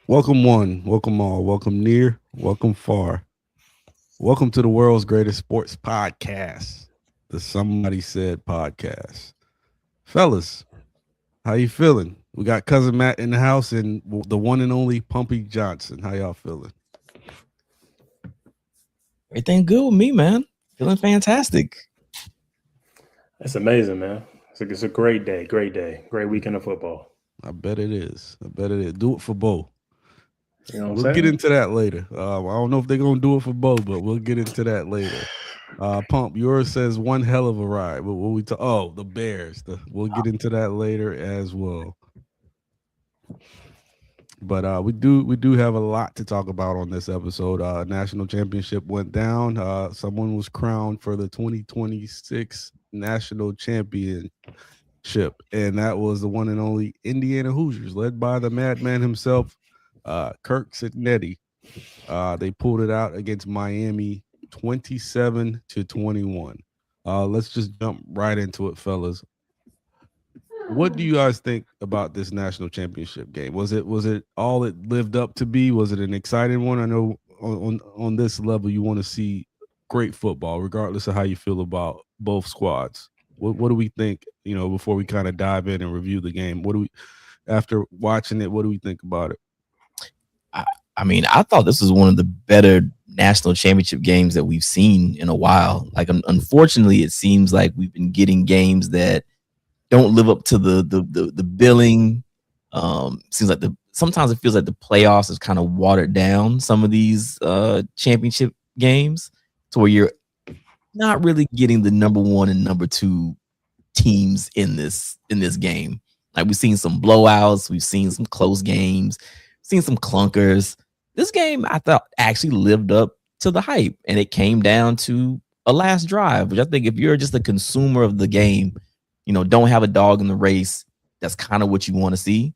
Welcome one, welcome all, welcome near, welcome far. Welcome to the world's greatest sports podcast, the Somebody Said podcast. Fellas, how you feeling? We got cousin Matt in the house and the one and only Pumpy Johnson. How y'all feeling? Everything good with me, man. Feeling fantastic. That's amazing, man. It's a great day, great weekend of football. I bet it is. I bet it is. Do it for both. You know what I'm We'll get saying? into that later. I don't know if they're gonna do it for both, but we'll get into that later. Pump, yours says one hell of a ride. What we talk? Oh, the Bears. We'll get into that later as well. But we do have a lot to talk about on this episode. National championship went down. Someone was crowned for the 2026 national championship, and that was the one and only Indiana Hoosiers, led by the madman himself, Kirk Cincinnati. They pulled it out against Miami 27-21. Let's just jump right into it, fellas. What do you guys think about this national championship game? Was it all it lived up to be? Was it an exciting one? I know on this level you want to see great football, regardless of how you feel about both squads. What do we think? Before we kind of dive in and review the game, what do we after watching it? What do we think about it? I, I mean, I thought this was one of the better national championship games that we've seen in a while. Like, unfortunately, it seems like we've been getting games that don't live up to the billing. Seems like the sometimes it feels like the playoffs is kind of watered down some of these championship games to where you're not really getting the number one and number two teams in this game. Like we've seen some blowouts, we've seen some close games, seen some clunkers. This game I thought actually lived up to the hype, and it came down to a last drive, which I think if you're just a consumer of the game, don't have a dog in the race, that's kind of what you want to see,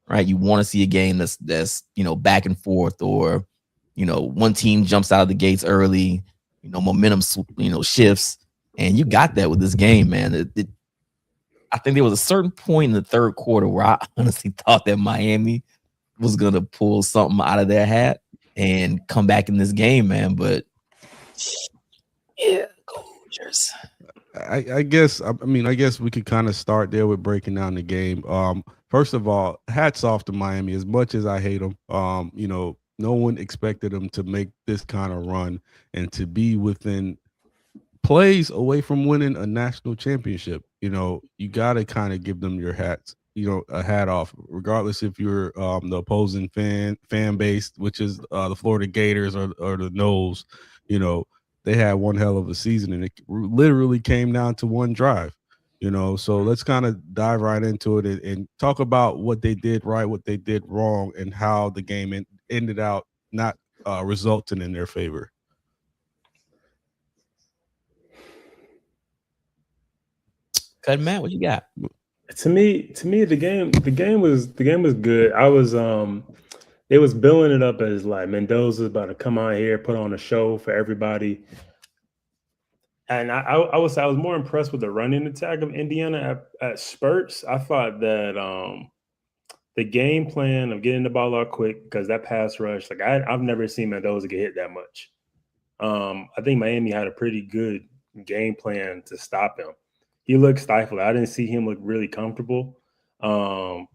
right? You want to see a game that's back and forth, or one team jumps out of the gates early, momentum shifts, and you got that with this game, man. I think there was a certain point in the third quarter where I honestly thought that Miami was gonna pull something out of their hat and come back in this game, man. But yeah, go Hoosiers. I guess we could kind of start there with breaking down the game. First of all, hats off to Miami. As much as I hate them, no one expected them to make this kind of run and to be within plays away from winning a national championship. You got to kind of give them your hats, a hat off, regardless if you're the opposing fan base, which is the Florida Gators or the Noles. You know, they had one hell of a season, and it literally came down to one drive. So let's kind of dive right into it and talk about what they did right, what they did wrong, and how the game ended out not resulting in their favor. Cut Matt, what you got? To me, the game was good. They was billing it up as like Mendoza's about to come out here, put on a show for everybody. And I was more impressed with the running attack of Indiana at spurts. I thought that the game plan of getting the ball out quick, because that pass rush, like I've never seen Mendoza get hit that much. I think Miami had a pretty good game plan to stop him. He looked stifled. I didn't see him look really comfortable. Um,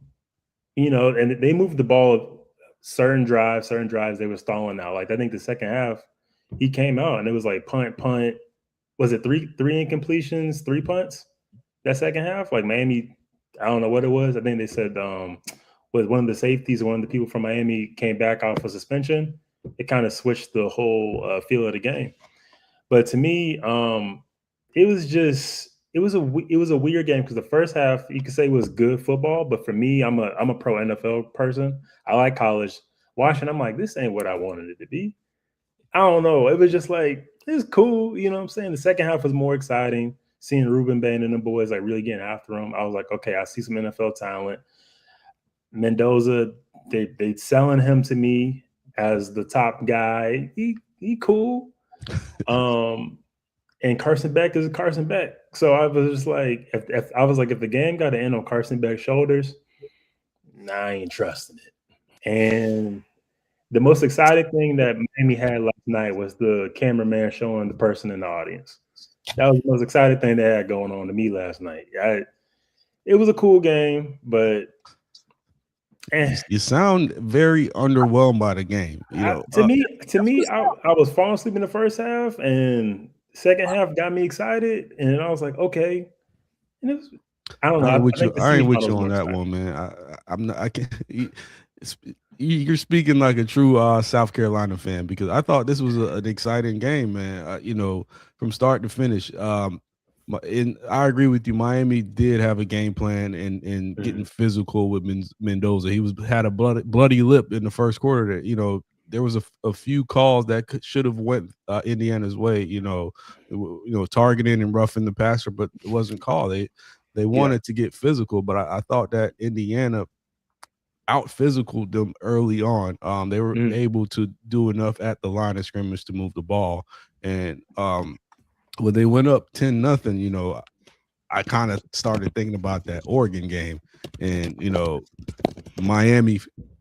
and they moved the ball certain drives they were stalling out. Like I think the second half, he came out and it was like punt, punt. Was it three incompletions, three punts that second half? Like Miami, I don't know what it was. I think they said was one of the safeties, one of the people from Miami came back off of suspension. It kind of switched the whole feel of the game. But to me, it was just it was a weird game because the first half you could say was good football, but for me, I'm a pro NFL person. I like college. Watching, I'm like, this ain't what I wanted it to be. I don't know. It was just like it's cool, you know what I'm saying? The second half was more exciting. Seeing Ruben Bain and the boys like really getting after him. I was like, okay, I see some NFL talent. Mendoza, they selling him to me as the top guy. He cool. Um, and Carson Beck is Carson Beck. So I was just like, if I was like, if the game got to end on Carson Beck's shoulders, nah, I ain't trusting it. And the most exciting thing that Miami had last night was the cameraman showing the person in the audience. That was the most exciting thing they had going on to me last night. It was a cool game, but You sound very underwhelmed by the game. to me, I was falling asleep in the first half, and second half got me excited, and I was like, okay. And it was, I don't know. I ain't I with you. think the I ain't with you semifinals on more that exciting. one, man. I'm not. I can't. You're speaking like a true South Carolina fan, because I thought this was an exciting game, man. From start to finish. And I agree with you. Miami did have a game plan in getting physical with Mendoza. He had a bloody lip in the first quarter. That there was a few calls that should have went Indiana's way. Targeting and roughing the passer, but it wasn't called. They wanted to get physical, but I thought that Indiana out physical them early on. They were able to do enough at the line of scrimmage to move the ball, and when they went up 10-0, I kind of started thinking about that Oregon game, and Miami,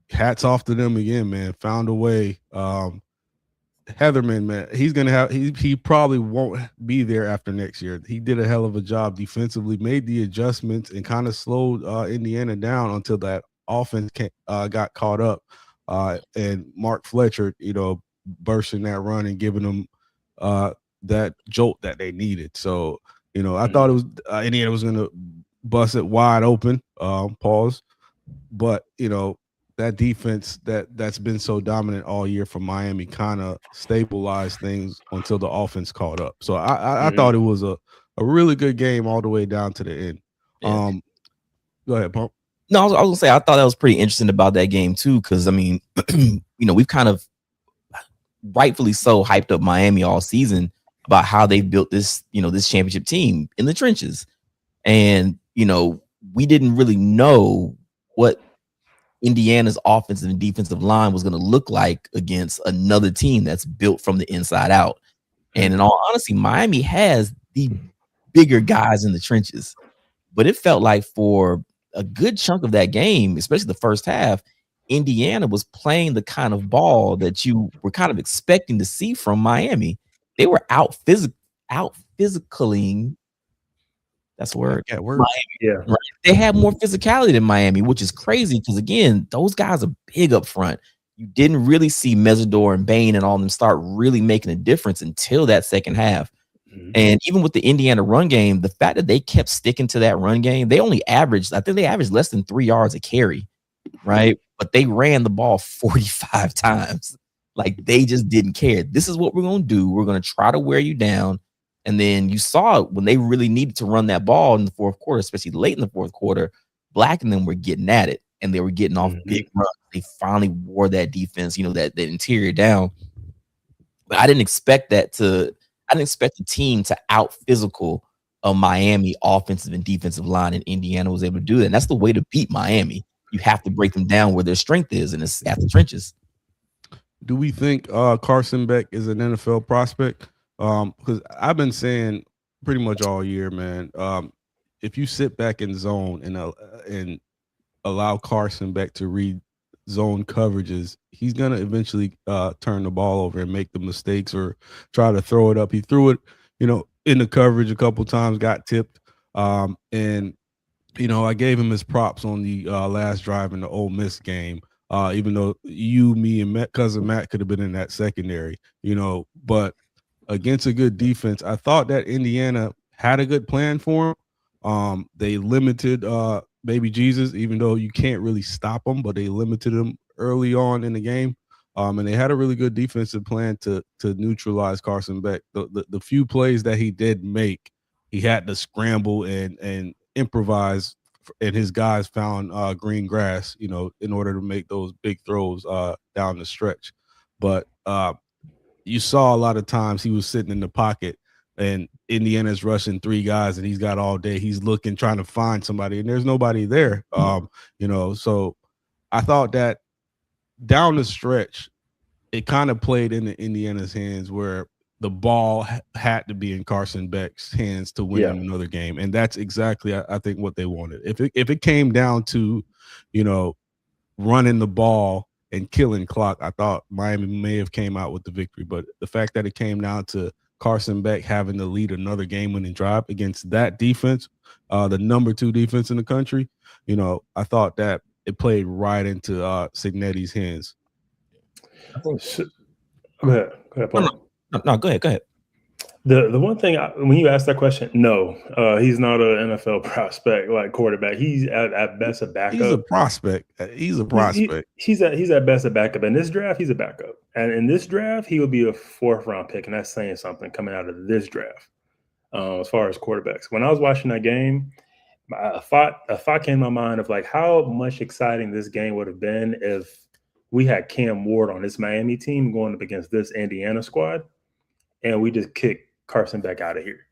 hats off to them again, man. Found a way. Heatherman, man, he's gonna have he probably won't be there after next year. He did a hell of a job defensively, made the adjustments, and kind of slowed Indiana down until that offense got caught up. And Mark Fletcher, bursting that run and giving them that jolt that they needed. So, I thought it was Indiana was gonna bust it wide open. Pause, but that defense that's been so dominant all year for Miami kind of stabilized things until the offense caught up. So I thought it was a really good game all the way down to the end. Yeah. Go ahead, Pump. No, I was gonna say I thought that was pretty interesting about that game too, because I mean, we've kind of rightfully so hyped up Miami all season about how they built this, this championship team in the trenches, and we didn't really know what Indiana's offensive and defensive line was going to look like against another team that's built from the inside out. And in all honesty, Miami has the bigger guys in the trenches, but it felt like for a good chunk of that game, especially the first half, Indiana was playing the kind of ball that you were kind of expecting to see from Miami. They were out physicaling. That's a word. That word. Miami. Yeah. Right. They had more physicality than Miami, which is crazy because, again, those guys are big up front. You didn't really see Mesidor and Bain and all them start really making a difference until that second half. And even with the Indiana run game, the fact that they kept sticking to that run game, they only averaged, I think they averaged less than 3 yards a carry, right? But they ran the ball 45 times. Like, they just didn't care. This is what we're going to do. We're going to try to wear you down. And then you saw it when they really needed to run that ball in the fourth quarter, especially late in the fourth quarter. Black and them were getting at it, and they were getting off big runs. They finally wore that defense, that interior down. But I didn't expect the team to out physical a Miami offensive and defensive line, and Indiana was able to do that. And that's the way to beat Miami. You have to break them down where their strength is, and it's at the trenches. Do we think Carson Beck is an NFL prospect? Because I've been saying pretty much all year, man. If you sit back in zone and allow Carson Beck to read zone coverages, he's gonna eventually turn the ball over and make the mistakes or try to throw it up. He threw it, in the coverage a couple times, got tipped, and I gave him his props on the last drive in the Ole Miss game. Even though me, and cousin Matt could have been in that secondary, but against a good defense, I thought that Indiana had a good plan for him. They limited Baby Jesus, even though you can't really stop him, but they limited him early on in the game. And they had a really good defensive plan to neutralize Carson Beck. The few plays that he did make, he had to scramble and improvise, and his guys found green grass, in order to make those big throws down the stretch. But you saw a lot of times he was sitting in the pocket, and Indiana's rushing 3 guys, and he's got all day. He's looking, trying to find somebody, and there's nobody there. So I thought that down the stretch, it kind of played into Indiana's hands, where the ball had to be in Carson Beck's hands to win another game. And that's exactly, I think, what they wanted. If it came down to, running the ball and killing clock, I thought Miami may have came out with the victory. But the fact that it came down to Carson Beck having to lead another game-winning drive against that defense, the number 2 defense in the country, I thought that it played right into Cignetti's hands. I think. Go ahead, Paul. No, go ahead. The one thing when you ask that question, no, he's not an NFL prospect like quarterback. He's at best a backup. He's a prospect. He's at best a backup. In this draft, he's a backup. And in this draft, he will be a 4th round pick, and that's saying something coming out of this draft. As far as quarterbacks, when I was watching that game, a thought came to my mind of like how much exciting this game would have been if we had Cam Ward on this Miami team going up against this Indiana squad, and we just kicked Carson Beck out of here.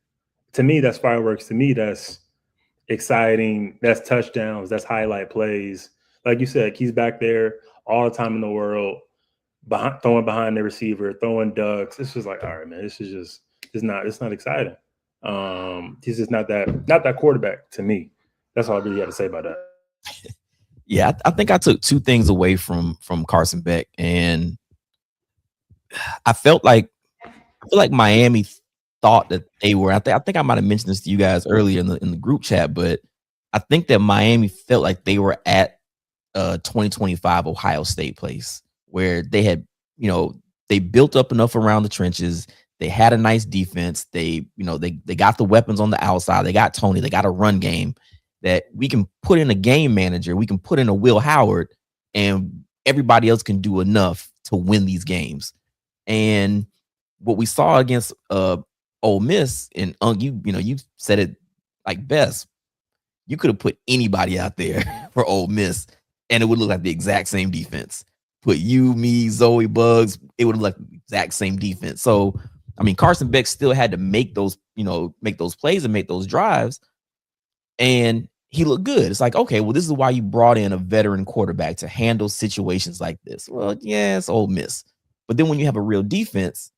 To me, that's fireworks. To me, that's exciting. That's touchdowns. That's highlight plays. Like you said, he's back there all the time in the world, throwing behind the receiver, throwing ducks. It's just like, all right, man, it's not exciting. He's just not that quarterback to me. That's all I really had to say about that. Yeah, I think I took 2 things away from Carson Beck, and I feel like Miami thought that they were. I think I might have mentioned this to you guys earlier in the group chat, but I think that Miami felt like they were at 2025 Ohio State place, where they had, they built up enough around the trenches. They had a nice defense. They got the weapons on the outside. They got Tony. They got a run game that we can put in a game manager. We can put in a Will Howard, and everybody else can do enough to win these games. And what we saw against Ole Miss, and you said it like best. You could have put anybody out there for Ole Miss, and it would look like the exact same defense. Put you, me, Zoe, Bugs, it would look like the exact same defense. So, I mean, Carson Beck still had to make those plays and make those drives, and he looked good. It's like, okay, well, this is why you brought in a veteran quarterback to handle situations like this. Well, yeah, it's Ole Miss, but then when you have a real defense,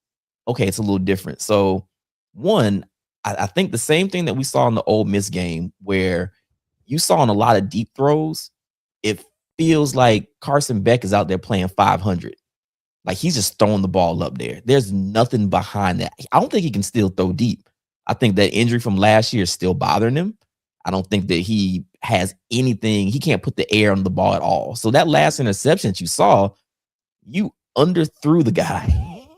okay, it's a little different. So, one, I think the same thing that we saw in the Ole Miss game, where you saw in a lot of deep throws, it feels like Carson Beck is out there playing 500. Like he's just throwing the ball up there. There's nothing behind that. I don't think he can still throw deep. I think that injury from last year is still bothering him. I don't think that he has anything. He can't put the air on the ball at all. So that last interception that you saw, you underthrew the guy.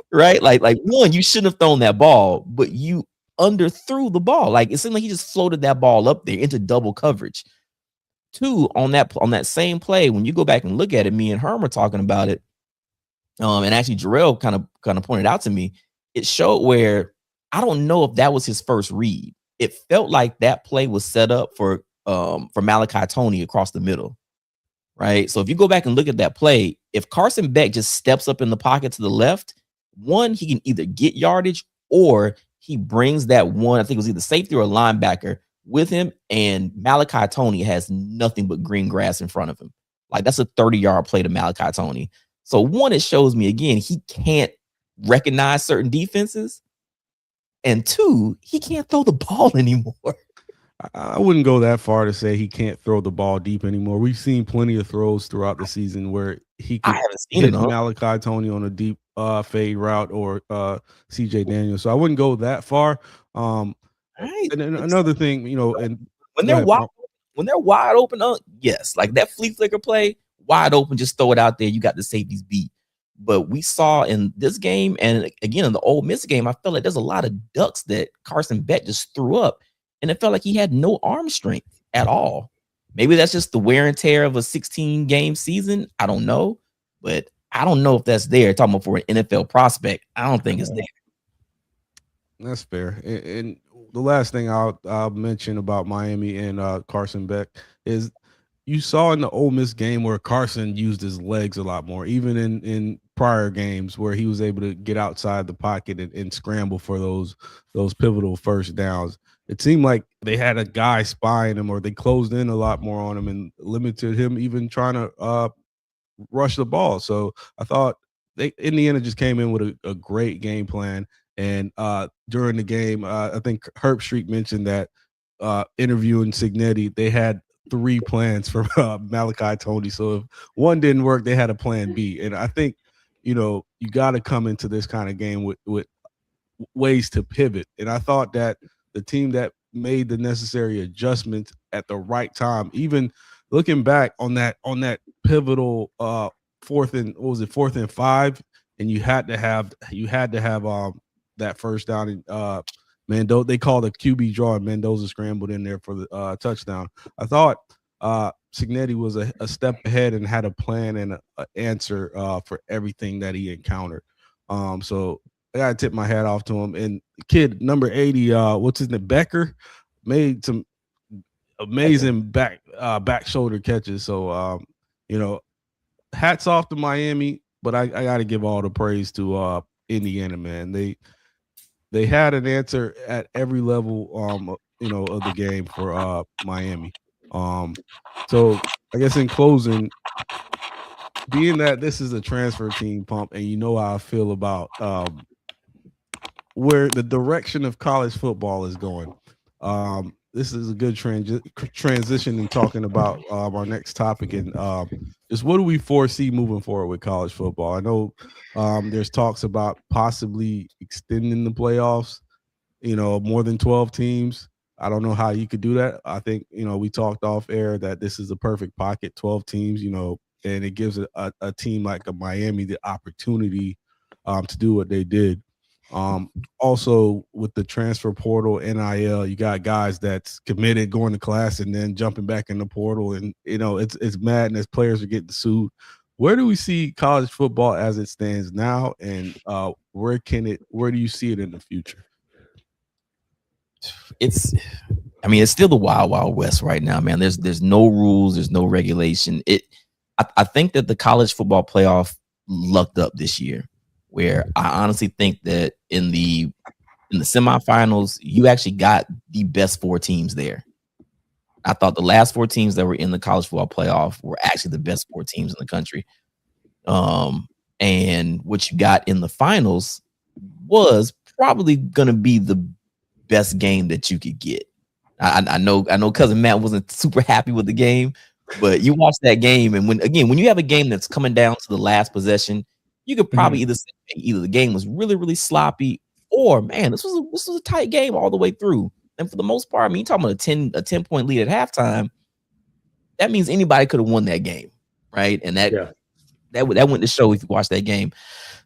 Right? Like one, you shouldn't have thrown that ball, but you underthrew the ball. Like it seemed like he just floated that ball up there into double coverage. 2, on that same play, when you go back and look at it, me and Herm were talking about it. And actually Jarrell kind of pointed out to me, it showed where I don't know if that was his first read. It felt like that play was set up for Malachi Toney across the middle. Right. So if you go back and look at that play, if Carson Beck just steps up in the pocket to the left, one, he can either get yardage or he brings that one, I think it was either safety or a linebacker with him, and Malachi Toney has nothing but green grass in front of him. Like that's a 30-yard play to Malachi Toney. So one, it shows me again, he can't recognize certain defenses. And 2, he can't throw the ball anymore. I wouldn't go that far to say he can't throw the ball deep anymore. We've seen plenty of throws throughout the season where he could hit Malachi Toney on a deep fade route or CJ Daniels. So I wouldn't go that far. Right. And then another thing, and when they're wide open, yes, like that flea flicker play, wide open, just throw it out there. You got the safeties beat. But we saw in this game, and again in the Ole Miss game, I felt like there's a lot of ducks that Carson Beck just threw up, and it felt like he had no arm strength at all. Maybe that's just the wear and tear of a 16-game season. I don't know, but I don't know if that's there. Talking about for an NFL prospect, I don't think it's there. That's fair. And the last thing I'll mention about Miami and Carson Beck is you saw in the Ole Miss game where Carson used his legs a lot more, even in prior games where he was able to get outside the pocket and scramble for those pivotal first downs. It seemed like they had a guy spying him, or they closed in a lot more on him and limited him even trying to rush the ball. So I thought Indiana just came in with a great game plan. And during the game, I think Herb Street mentioned that interviewing Cignetti, they had 3 plans for Malachi Tony. So if one didn't work, they had a plan B. And I think, you know, you got to come into this kind of game with ways to pivot. And I thought that the team that made the necessary adjustments at the right time, even looking back on that pivotal fourth and 5, and you had to have that first down and Mendoza, they called a QB draw and Mendoza scrambled in there for the touchdown. I thought Signetti was a step ahead and had a plan and an answer for everything that he encountered. So I gotta tip my hat off to him. And kid number 80, what's his name? Becker made some amazing back shoulder catches. So you know, hats off to Miami, but I gotta give all the praise to Indiana, man. They had an answer at every level you know, of the game for Miami. So I guess in closing, being that this is a transfer team pump and you know how I feel about where the direction of college football is going. This is a good transition in talking about our next topic and just what do we foresee moving forward with college football? I know there's talks about possibly extending the playoffs, you know, more than 12 teams. I don't know how you could do that. I think, you know, we talked off air that this is a perfect pocket, 12 teams, you know, and it gives a team like a Miami the opportunity to do what they did. Also with the transfer portal, NIL, you got guys that's committed going to class and then jumping back in the portal, and you know it's madness. Players are getting sued. Where do we see college football as it stands now, and where do you see it in the future? I mean, it's still the wild, wild west right now, man. There's no rules, there's no regulation. I think that the college football playoff lucked up this year, where I honestly think that in the semifinals, you actually got the best 4 teams there. I thought the last 4 teams that were in the college football playoff were actually the best 4 teams in the country. And what you got in the finals was probably going to be the best game that you could get. I know cousin Matt wasn't super happy with the game, but you watch that game, and when you have a game that's coming down to the last possession, you could probably either say either the game was really, really sloppy, or man, this was a tight game all the way through. And for the most part, I mean, you're talking about a 10-point lead at halftime. That means anybody could have won that game, right? And that went to show if you watch that game.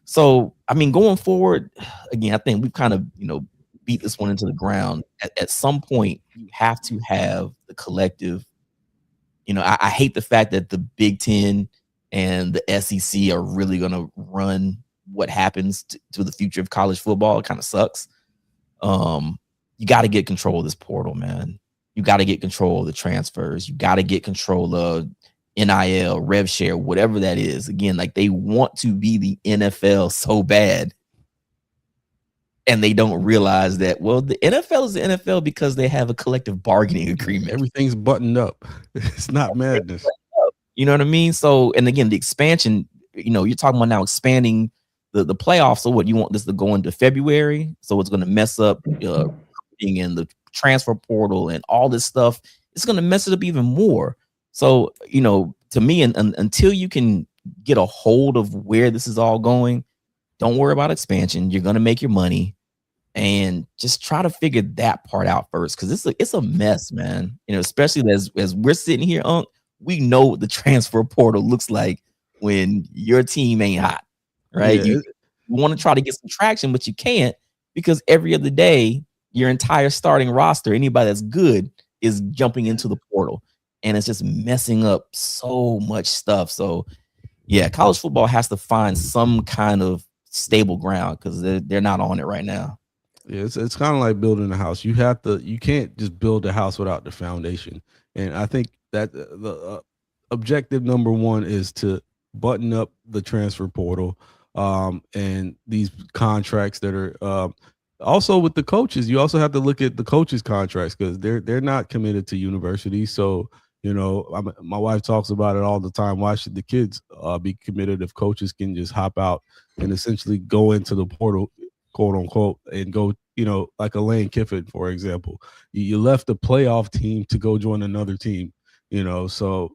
So, I mean, going forward, again, I think we've kind of, you know, beat this one into the ground. At some point, you have to have the collective. You know, I hate the fact that the Big Ten and the SEC are really going to run what happens to the future of college football. It kind of sucks. You got to get control of this portal, man. You got to get control of the transfers. You got to get control of NIL, rev share, whatever that is. Again, like they want to be the NFL so bad. And they don't realize that, well, the NFL is the NFL because they have a collective bargaining agreement. Everything's buttoned up. It's not madness. You know what I mean? So, and again, the expansion, you know, you're talking about now expanding the playoffs. So what, you want this to go into February? So it's going to mess up being in the transfer portal and all this stuff. It's going to mess it up even more. So, you know, to me, until you can get a hold of where this is all going, don't worry about expansion. You're going to make your money and just try to figure that part out first. Cause it's a mess, man. You know, especially as we're sitting here, we know what the transfer portal looks like when your team ain't hot, right? Yeah. You want to try to get some traction, but you can't because every other day, your entire starting roster, anybody that's good is jumping into the portal and it's just messing up so much stuff. So yeah, college football has to find some kind of stable ground because they're not on it right now. Yeah, it's kind of like building a house. You can't just build a house without the foundation. And I think that the objective number one is to button up the transfer portal and these contracts that are also with the coaches. You also have to look at the coaches' contracts because they're not committed to universities. So, you know, my wife talks about it all the time. Why should the kids be committed if coaches can just hop out and essentially go into the portal, quote unquote, and go, you know, like a Lane Kiffin, for example. You left the playoff team to go join another team. So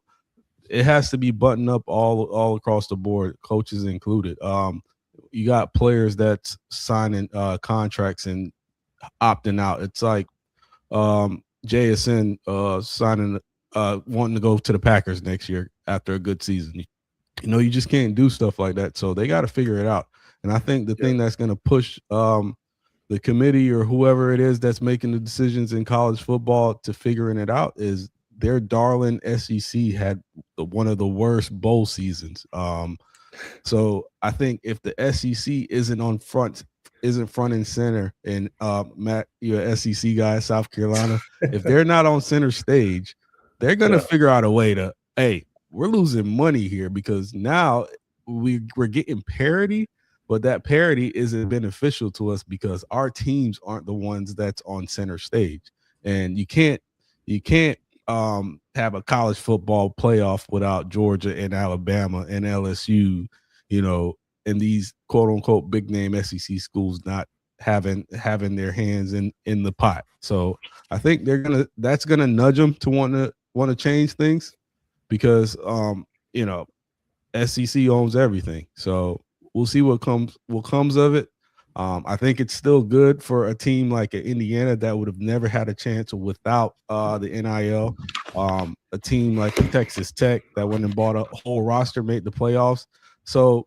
it has to be buttoned up all across the board, coaches included. You got players that's signing contracts and opting out. It's like JSN signing wanting to go to the Packers next year after a good season. You just can't do stuff like that. So they got to figure it out. And I think the thing that's going to push the committee or whoever it is that's making the decisions in college football to figuring it out is their darling SEC had one of the worst bowl seasons. So I think if the SEC isn't front and center, and Matt, you're an SEC guy, South Carolina, if they're not on center stage, they're gonna figure out a way to, hey, we're losing money here because now we're getting parity, but that parity isn't beneficial to us because our teams aren't the ones that's on center stage. And you can't have a college football playoff without Georgia and Alabama and LSU, and these quote unquote big name SEC schools not having their hands in the pot. So I think that's gonna nudge them to want to change things because SEC owns everything. So we'll see what comes of it. I think it's still good for a team like Indiana that would have never had a chance without the NIL. A team like Texas Tech that went and bought a whole roster, made the playoffs. So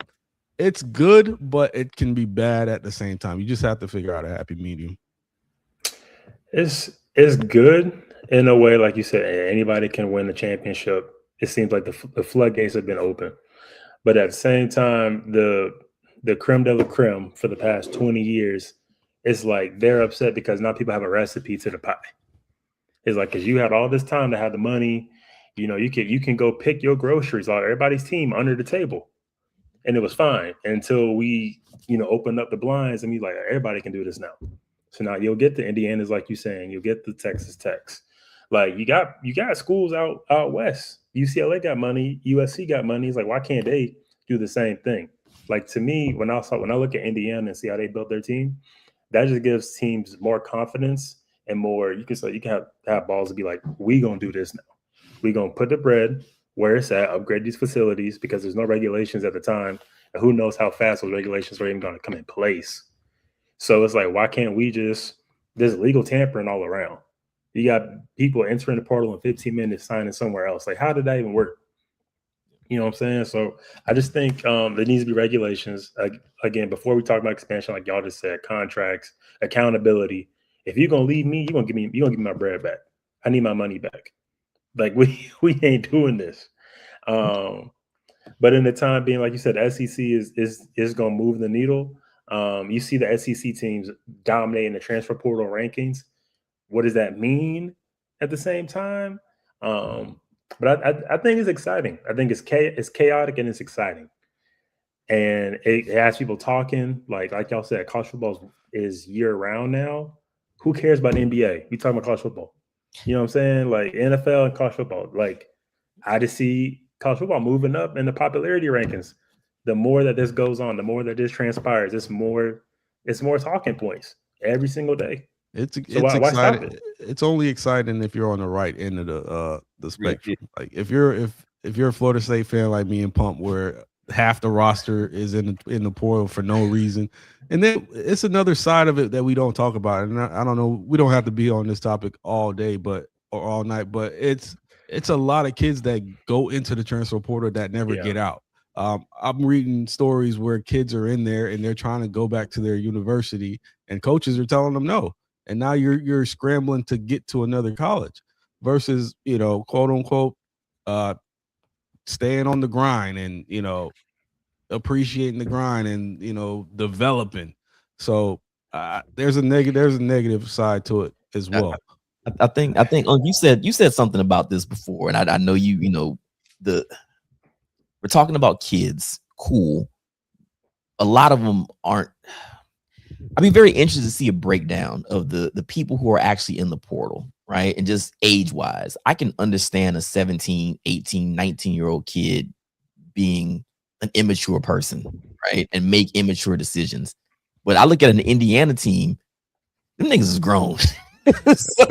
it's good, but it can be bad at the same time. You just have to figure out a happy medium. It's good in a way, like you said, anybody can win the championship. It seems like the floodgates have been open. But at the same time, the creme de la creme for the past 20 years, it's like they're upset because now people have a recipe to the pie. It's like, because you had all this time to have the money, you can go pick your groceries on everybody's team under the table. And it was fine until we, opened up the blinds and we like, everybody can do this now. So now you'll get the Indianas, like you're saying, you'll get the Texas Techs. Like you got schools out west. UCLA got money, USC got money. It's like, why can't they do the same thing? Like, to me, when I look at Indiana and see how they built their team, that just gives teams more confidence and more. You can have balls to be like, we gonna do this now. We gonna put the bread where it's at, upgrade these facilities because there's no regulations at the time, and who knows how fast those regulations are even gonna come in place. So it's like, why can't we there's legal tampering all around. You got people entering the portal in 15 minutes, signing somewhere else. Like, how did that even work? You know what I'm saying? So I just think there needs to be regulations. Again, before we talk about expansion, like y'all just said, contracts, accountability. If you're gonna leave me, you're gonna give me my bread back. I need my money back. Like we ain't doing this. But in the time being, like you said, the SEC is gonna move the needle. You see the SEC teams dominating the transfer portal rankings. What does that mean at the same time? But I think it's exciting. I think it's chaotic and it's exciting. And it has people talking, like y'all said, college football is year round now. Who cares about the NBA? We talking about college football. You know what I'm saying? Like NFL and college football. Like, I just see college football moving up in the popularity rankings. The more that this goes on, the more that this transpires, it's more talking points every single day. It's why stop exciting. It's only exciting if you're on the right end of the spectrum. Like if you're a Florida State fan like me and Pump, where half the roster is in the portal for no reason, and then it's another side of it that we don't talk about. And I don't know, we don't have to be on this topic all day, or all night, but it's a lot of kids that go into the transfer portal that never get out. I'm reading stories where kids are in there and they're trying to go back to their university, and coaches are telling them no. And now you're scrambling to get to another college versus, quote unquote, staying on the grind and, appreciating the grind and, developing. So there's a negative side to it as well. I think you said something about this before, and I know we're talking about kids. Cool. A lot of them aren't. I'd be very interested to see a breakdown of the people who are actually in the portal, right? And just age-wise, I can understand a 17, 18, 19-year-old kid being an immature person, right? And make immature decisions. But I look at an Indiana team, them niggas is grown. So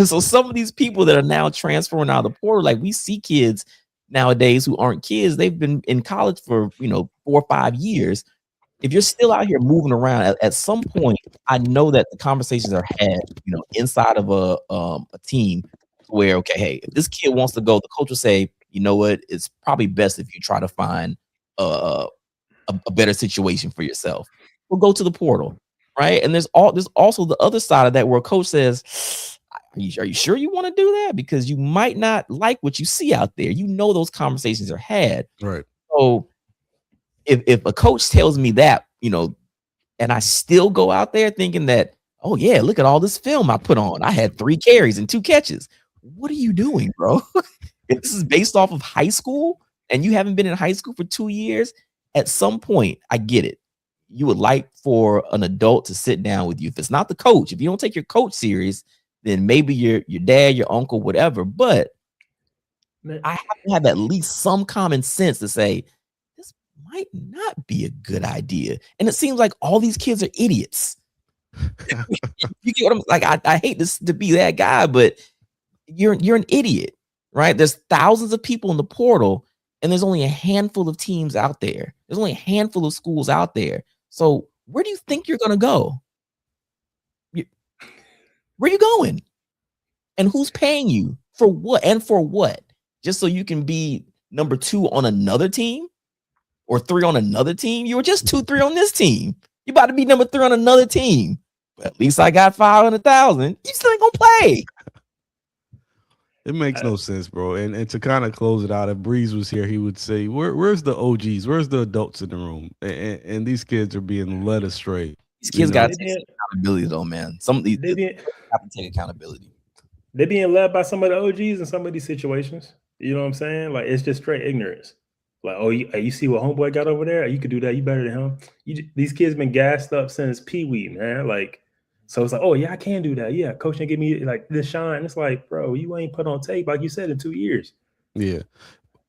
So some of these people that are now transferring out of the portal, like we see kids nowadays who aren't kids, they've been in college for 4 or 5 years. If you're still out here moving around, at some point, I know that the conversations are had, inside of a team where, okay, hey, if this kid wants to go, the coach will say, you know what, it's probably best if you try to find a better situation for yourself. We'll go to the portal, right? And there's also the other side of that where a coach says, are you sure you want to do that? Because you might not like what you see out there. Those conversations are had. Right. So if a coach tells me that, and I still go out there thinking that, oh yeah, look at all this film I put on. I had 3 carries and 2 catches. What are you doing, bro? If this is based off of high school and you haven't been in high school for 2 years, at some point, I get it. You would like for an adult to sit down with you. If it's not the coach, if you don't take your coach serious, then maybe your dad, your uncle, whatever. But I have to have at least some common sense to say, this might not be a good idea. And it seems like all these kids are idiots. You get what I'm like? I hate this to be that guy, but you're an idiot, right? There's thousands of people in the portal, and there's only a handful of teams out there. There's only a handful of schools out there. So where do you think you're gonna go? Where are you going? And who's paying you for what? And for what? Just so you can be number 2 on another team or 3 on another team? You were just 2, 3 on this team. You about to be number 3 on another team. But at least I got 500,000. You still ain't gonna play. It makes no sense, bro. And to kind of close it out, if Breeze was here, he would say, where's the OGs? Where's the adults in the room? And these kids are being led astray. These kids got to take accountability, though, man. Some of these have to take accountability. They're being led by some of the OGs in some of these situations. You know what I'm saying? Like, it's just straight ignorance. Like, oh, you see what homeboy got over there? You could do that. You better than him. These kids been gassed up since Pee-wee, man. Like, so it's like, oh yeah, I can do that. Yeah, coach didn't give me like this shine. It's like, bro, you ain't put on tape like you said in 2 years. Yeah,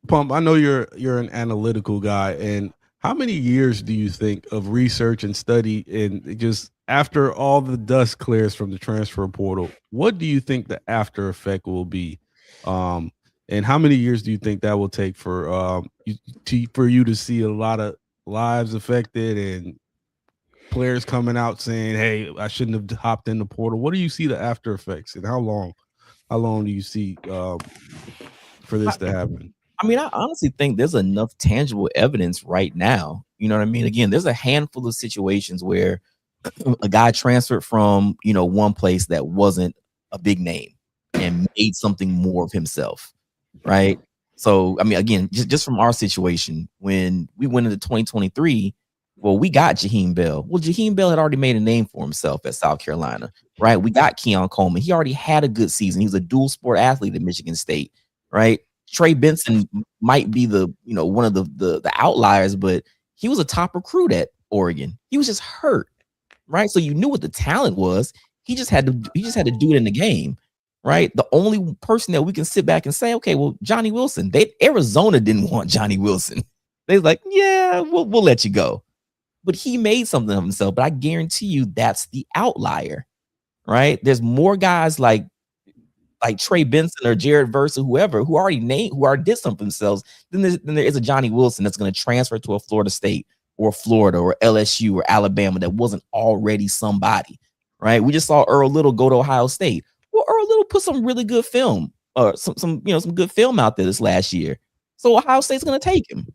Pump. I know you're an analytical guy, and how many years do you think of research and study, and just after all the dust clears from the transfer portal, what do you think the after effect will be? And how many years do you think that will take for you to see a lot of lives affected and players coming out saying, "Hey, I shouldn't have hopped in the portal"? What do you see the after effects, and how long do you see for this to happen? I mean, I honestly think there's enough tangible evidence right now. You know what I mean? Again, there's a handful of situations where a guy transferred from, one place that wasn't a big name and made something more of himself, right? So, I mean, again, just from our situation, when we went into 2023, well, we got Jaheim Bell. Well, Jaheim Bell had already made a name for himself at South Carolina, right? We got Keon Coleman. He already had a good season. He was a dual sport athlete at Michigan State, right? Trey Benson might be the, one of the outliers, but he was a top recruit at Oregon. He was just hurt, right? So you knew what the talent was. He just had to do it in the game, right? The only person that we can sit back and say, okay, well, Johnny Wilson. Arizona didn't want Johnny Wilson. They was like, yeah, we'll let you go. But he made something of himself. But I guarantee you that's the outlier, right? There's more guys like Trey Benson or Jared Verse or whoever who already did something for themselves. Then there is a Johnny Wilson that's going to transfer to a Florida State or Florida or LSU or Alabama that wasn't already somebody, right? We just saw Earl Little go to Ohio State. Well, Earl Little put some really good film or some good film out there this last year. So Ohio State's going to take him.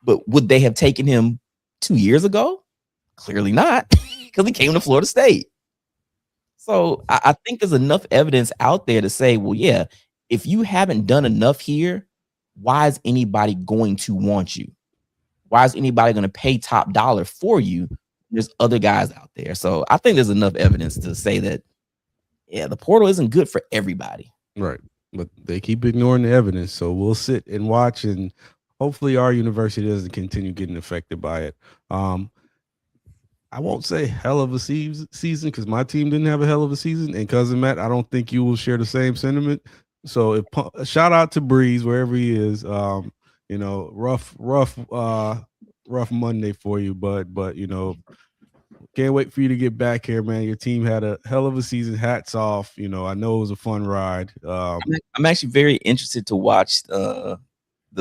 But would they have taken him 2 years ago? Clearly not, because he came to Florida State. So I think there's enough evidence out there to say, well, yeah, if you haven't done enough here, why is anybody going to want you? Why is anybody going to pay top dollar for you? There's other guys out there. So I think there's enough evidence to say that, yeah, the portal isn't good for everybody. Right. But they keep ignoring the evidence. So we'll sit and watch, and hopefully our university doesn't continue getting affected by it. I won't say hell of a season because my team didn't have a hell of a season. And Cousin Matt, I don't think you will share the same sentiment. So shout out to Breeze wherever he is. Rough Monday for you, but Can't wait for you to get back here, man. Your team had a hell of a season. Hats off. You know, I know it was a fun ride. I'm actually very interested to watch the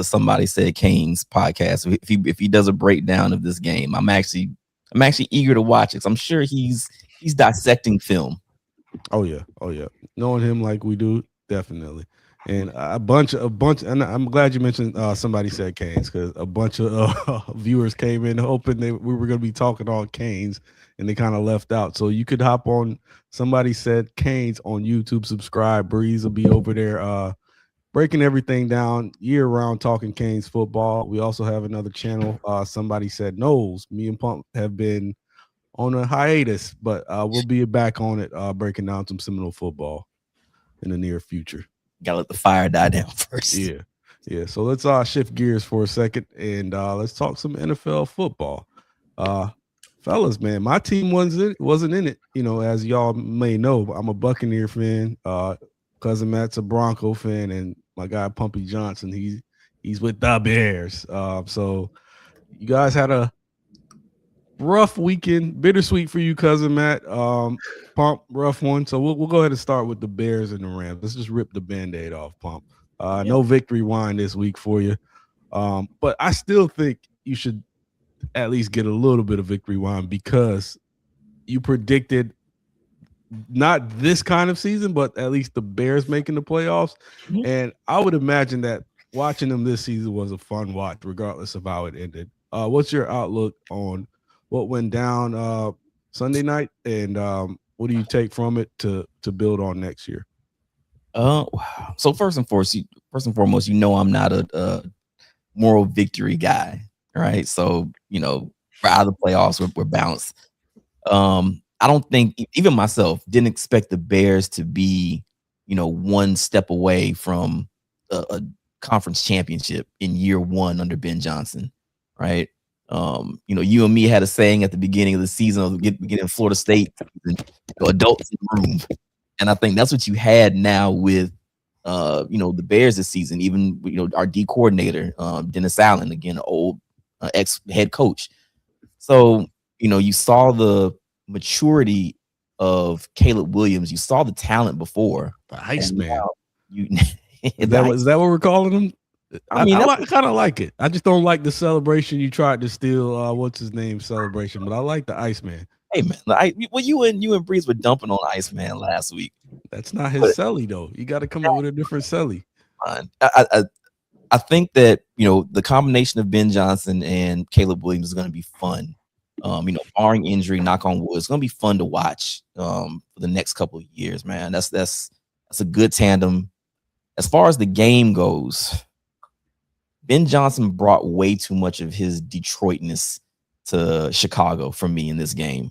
Somebody Said Canes podcast. If he does a breakdown of this game, I'm actually eager to watch it. 'Cause I'm sure he's dissecting film. Oh yeah. Knowing him like we do, definitely. And a bunch, and I'm glad you mentioned Somebody Said Canes, because a bunch of viewers came in hoping we were going to be talking on Canes, and they kind of left out. So you could hop on Somebody Said Canes on YouTube, subscribe. Breeze will be over there breaking everything down year round, talking Canes football. We also have another channel, Somebody Said Knowles. Me and Pump have been on a hiatus, but we'll be back on it, breaking down some Seminole football in the near future. Gotta let the fire die down first. Yeah. So let's shift gears for a second and let's talk some NFL football. Fellas, man, my team wasn't in it. You know, as y'all may know, I'm a Buccaneer fan. Cousin Matt's a Bronco fan, and my guy Pumpy Johnson, he's with the Bears. So you guys had a rough weekend, bittersweet for you, Cousin Matt. Pump, rough one. So we'll go ahead and start with the Bears and the Rams. Let's just rip the Band-Aid off, Pump. No victory wine this week for you. But I still think you should at least get a little bit of victory wine, because you predicted not this kind of season, but at least the Bears making the playoffs. Mm-hmm. And I would imagine that watching them this season was a fun watch, regardless of how it ended. What's your outlook on what went down Sunday night, and what do you take from it to build on next year? So first and foremost, you know I'm not a moral victory guy, right? So we're out of the playoffs, we're bounced. I don't think, even myself, didn't expect the Bears to be one step away from a conference championship in year one under Ben Johnson, right? You and me had a saying at the beginning of the season of getting Florida State, adults in the room. And I think that's what you had now with, the Bears this season. Even, our D coordinator, Dennis Allen, again, old ex head coach. So, you saw the maturity of Caleb Williams. You saw the talent before. The Iceman. Is that what we're calling him? I kind of like it. I just don't like the celebration you tried to steal. What's his name celebration? But I like the Iceman. Hey man, you and Breeze were dumping on Iceman last week. That's not his celly though. You got to come up with a different celly. I think that the combination of Ben Johnson and Caleb Williams is going to be fun. Barring injury, knock on wood, it's going to be fun to watch for the next couple of years, man. That's a good tandem. As far as the game goes, Ben Johnson brought way too much of his Detroitness to Chicago for me in this game.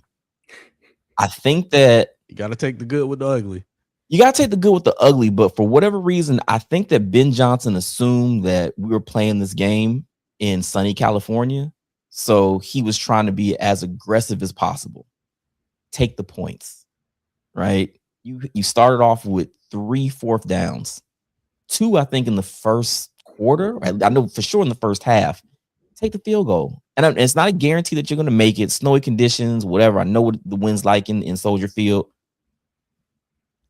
I think that you got to take the good with the ugly. You got to take the good with the ugly, but for whatever reason, I think that Ben Johnson assumed that we were playing this game in sunny California. So he was trying to be as aggressive as possible. Take the points, right? You started off with 3 4th downs. 2, I think, in the first quarter. I know for sure in the first half. Take the field goal. And it's not a guarantee that you're going to make it. Snowy conditions, whatever. I know what the wind's like in Soldier Field.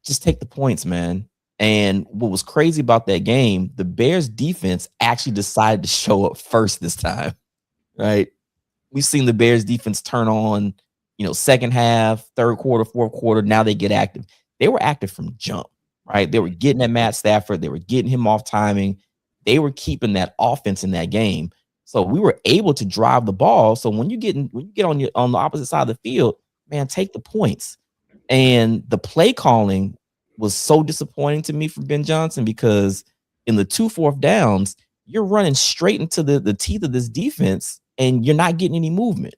Just take the points, man. And what was crazy about that game, the Bears defense actually decided to show up first this time, right? We've seen the Bears defense turn on, second half, third quarter, fourth quarter. Now they get active. They were active from jump, right? They were getting at Matt Stafford. They were getting him off timing. They were keeping that offense in that game. So we were able to drive the ball. So when you get on the opposite side of the field, man, take the points. And the play calling was so disappointing to me from Ben Johnson, because in the 2 4th downs, you're running straight into the teeth of this defense and you're not getting any movement.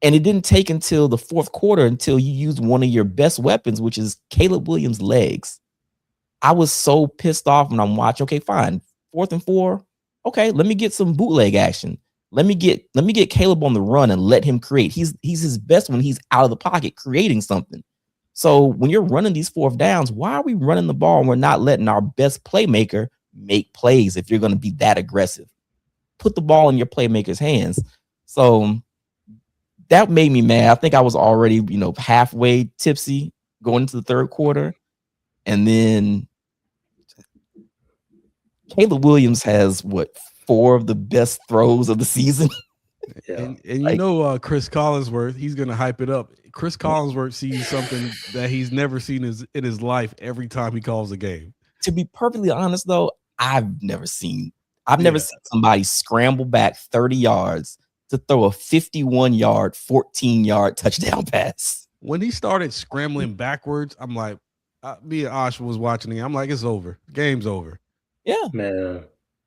And it didn't take until the 4th quarter until you used one of your best weapons, which is Caleb Williams' legs. I was so pissed off when I'm watching. Okay, fine. 4th and 4. Okay, let me get some bootleg action. Let me get Caleb on the run and let him create. He's his best when he's out of the pocket creating something. So when you're running these 4th downs, why are we running the ball and we're not letting our best playmaker make plays if you're going to be that aggressive? Put the ball in your playmaker's hands. So that made me mad. I think I was already, halfway tipsy going into the third quarter. And then Caleb Williams has 4 of the best throws of the season. Yeah. And Chris Collinsworth, he's gonna hype it up. Chris Collinsworth sees something that he's never seen in his life every time he calls a game. To be perfectly honest, though, I've never seen somebody scramble back 30 yards to throw a 51-yard, 14-yard touchdown pass. When he started scrambling backwards, I'm like, me and Ash was watching it. I'm like, it's over. Game's over. Yeah, man.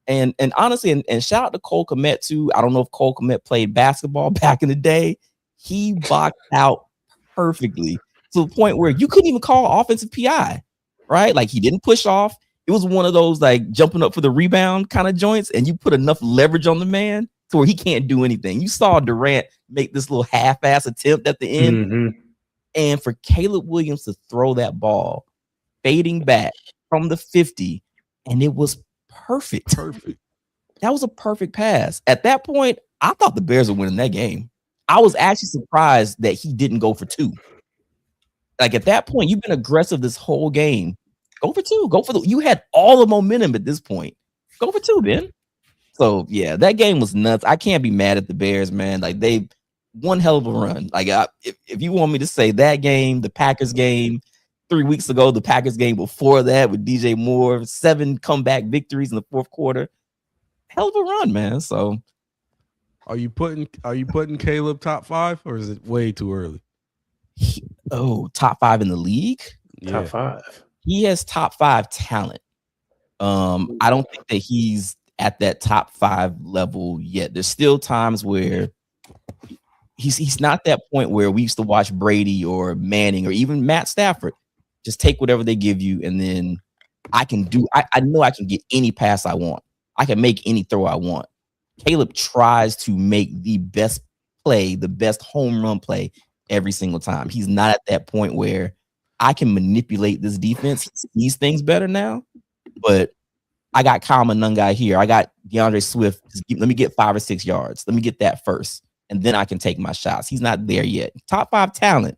And honestly, and shout out to Cole Kmet too. I don't know if Cole Kmet played basketball back in the day. He boxed out perfectly to the point where you couldn't even call offensive PI, right? Like, he didn't push off. It was one of those like jumping up for the rebound kind of joints, and you put enough leverage on the man to where he can't do anything. You saw Durant make this little half-ass attempt at the end, and for Caleb Williams to throw that ball fading back from the 50, and it was perfect. That was a perfect pass. At that point, I thought the Bears were winning that game. I was actually surprised that he didn't go for 2. Like, at that point, you've been aggressive this whole game. Go for 2. You had all the momentum at this point. Go for 2, Ben. So yeah, that game was nuts. I can't be mad at the Bears, man. Like, they one hell of a run. Like, if you want me to say that game, the Packers game 3 weeks ago, the Packers game before that with DJ Moore, 7 comeback victories in the fourth quarter. Hell of a run, man. So are you putting Caleb top 5, or is it way too early? Top 5 in the league? Yeah. Top 5. He has top 5 talent. I don't think that he's at that top 5 level yet. There's still times where he's not that point where we used to watch Brady or Manning or even Matt Stafford. Just take whatever they give you, and then I know I can get any pass I want. I can make any throw I want. Caleb tries to make the best play, the best home run play every single time. He's not at that point where I can manipulate this defense. He sees things better now, but I got Kyle Monangai here. I got DeAndre Swift. Let me get 5 or 6 yards. Let me get that first, and then I can take my shots. He's not there yet. Top 5 talent,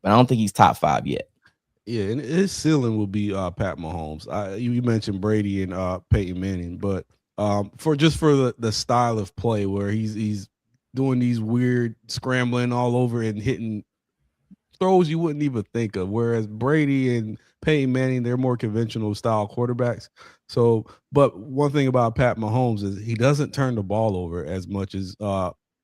but I don't think he's top 5 yet. Yeah, and his ceiling will be Pat Mahomes. You mentioned Brady and Peyton Manning, but for the style of play where he's doing these weird scrambling all over and hitting throws you wouldn't even think of. Whereas Brady and Peyton Manning, they're more conventional style quarterbacks. So, but one thing about Pat Mahomes is he doesn't turn the ball over as much as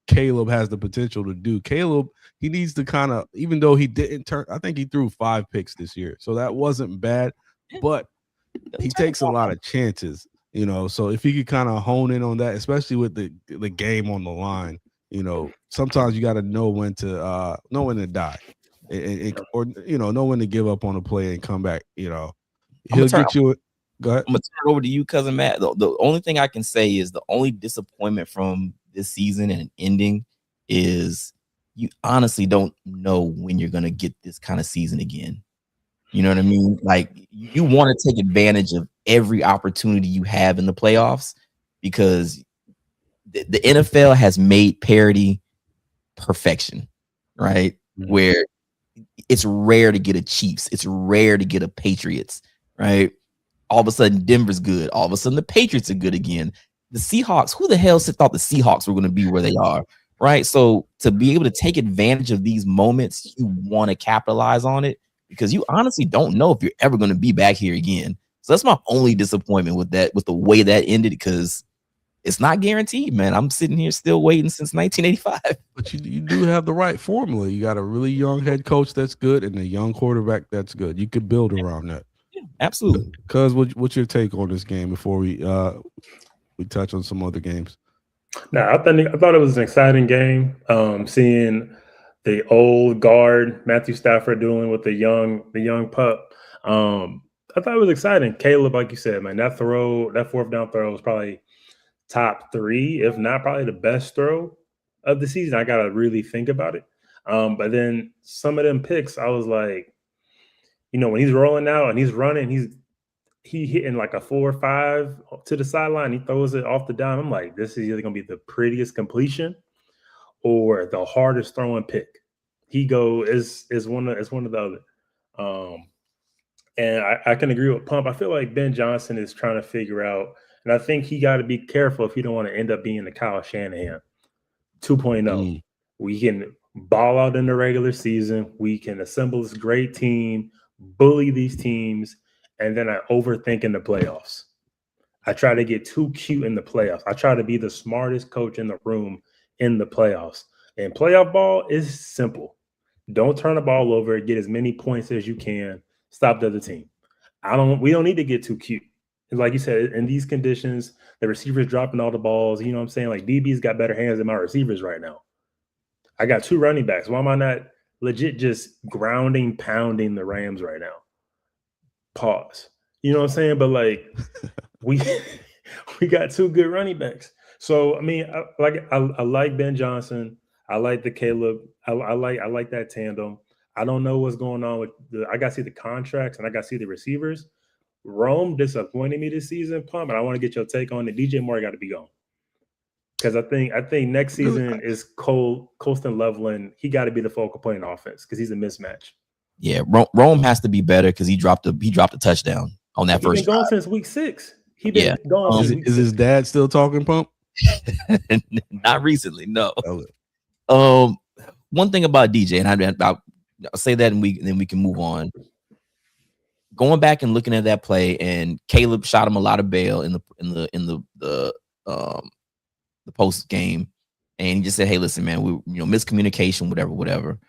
Caleb has the potential to do. Caleb, he needs to kind of, even though he didn't turn, I think he threw 5 picks this year, so that wasn't bad, but he takes a lot of chances, so if he could kind of hone in on that, especially with the game on the line, sometimes you got to know when to die or know when to give up on a play and come back. He'll get you. Go ahead. I'm gonna turn it over to you, cousin Matt. The only thing I can say is the only disappointment from this season and ending is you honestly don't know when you're gonna get this kind of season again. You know what I mean? Like, you want to take advantage of every opportunity you have in the playoffs, because the NFL has made parity perfection, right? Mm-hmm. Where it's rare to get a Chiefs, it's rare to get a Patriots, right? All of a sudden Denver's good. All of a sudden the Patriots are good again. The Seahawks, who the hell thought the Seahawks were going to be where they are, right? So to be able to take advantage of these moments, you want to capitalize on it, because you honestly don't know if you're ever going to be back here again. So that's my only disappointment with the way that ended, because it's not guaranteed, man. I'm sitting here still waiting since 1985. But you do have the right formula. You got a really young head coach that's good and a young quarterback that's good. You could build around that. Yeah, absolutely. Cuz, what's your take on this game before we touch on some other games? No, I thought it was an exciting game. Seeing the old guard Matthew Stafford dealing with the young pup. I thought it was exciting. Caleb, like you said, man, that 4th down throw was probably top 3, if not probably the best throw of the season. I gotta really think about it. But then some of them picks, I was like, when he's rolling out and he's running, he hitting like a 4 or 5 to the sideline. He throws it off the dime. I'm like, this is either gonna be the prettiest completion, or the hardest throwing pick. He is one of the other. And I can agree with Pump. I feel like Ben Johnson is trying to figure out, and I think he got to be careful if he don't want to end up being the Kyle Shanahan 2.0. We can ball out in the regular season. We can assemble this great team, bully these teams, and then I overthink in the playoffs. I try to get too cute in the playoffs. I try to be the smartest coach in the room in the playoffs. And playoff ball is simple. Don't turn the ball over. Get as many points as you can. Stop the other team. We don't need to get too cute. Like you said, in these conditions, the receivers dropping all the balls. You know what I'm saying? Like DB's got better hands than my receivers right now. I got 2 running backs. Why am I not legit just grounding, pounding the Rams right now? Pause. You know what I'm saying? But like we got 2 good running backs. So I mean, I like Ben Johnson. I like the Caleb. I like that tandem. I don't know what's going on with I got to see the contracts and I got to see the receivers. Rome disappointed me this season, Pump, and I want to get your take on it. DJ Moore got to be gone. Because I think next season is Colston Loveland. He got to be the focal point in offense because he's a mismatch. Yeah, Rome has to be better because he dropped a touchdown on that first. He's been gone since week 6. He been gone. Is his dad still talking, Pump? Not recently, no. One thing about DJ, and I'll say that, and then we can move on. Going back and looking at that play, and Caleb shot him a lot of bail in the post game, and he just said, "Hey, listen, man, we miscommunication, whatever."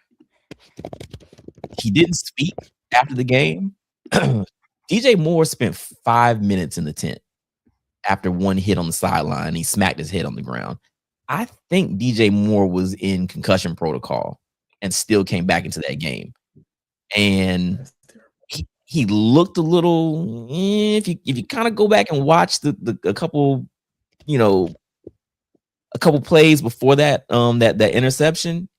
He didn't speak after the game. DJ Moore spent 5 minutes in the tent after one hit on the sideline. He smacked his head on the ground. I think DJ Moore was in concussion protocol and still came back into that game. And he looked a little. If you kind of go back and watch a couple plays before that that interception,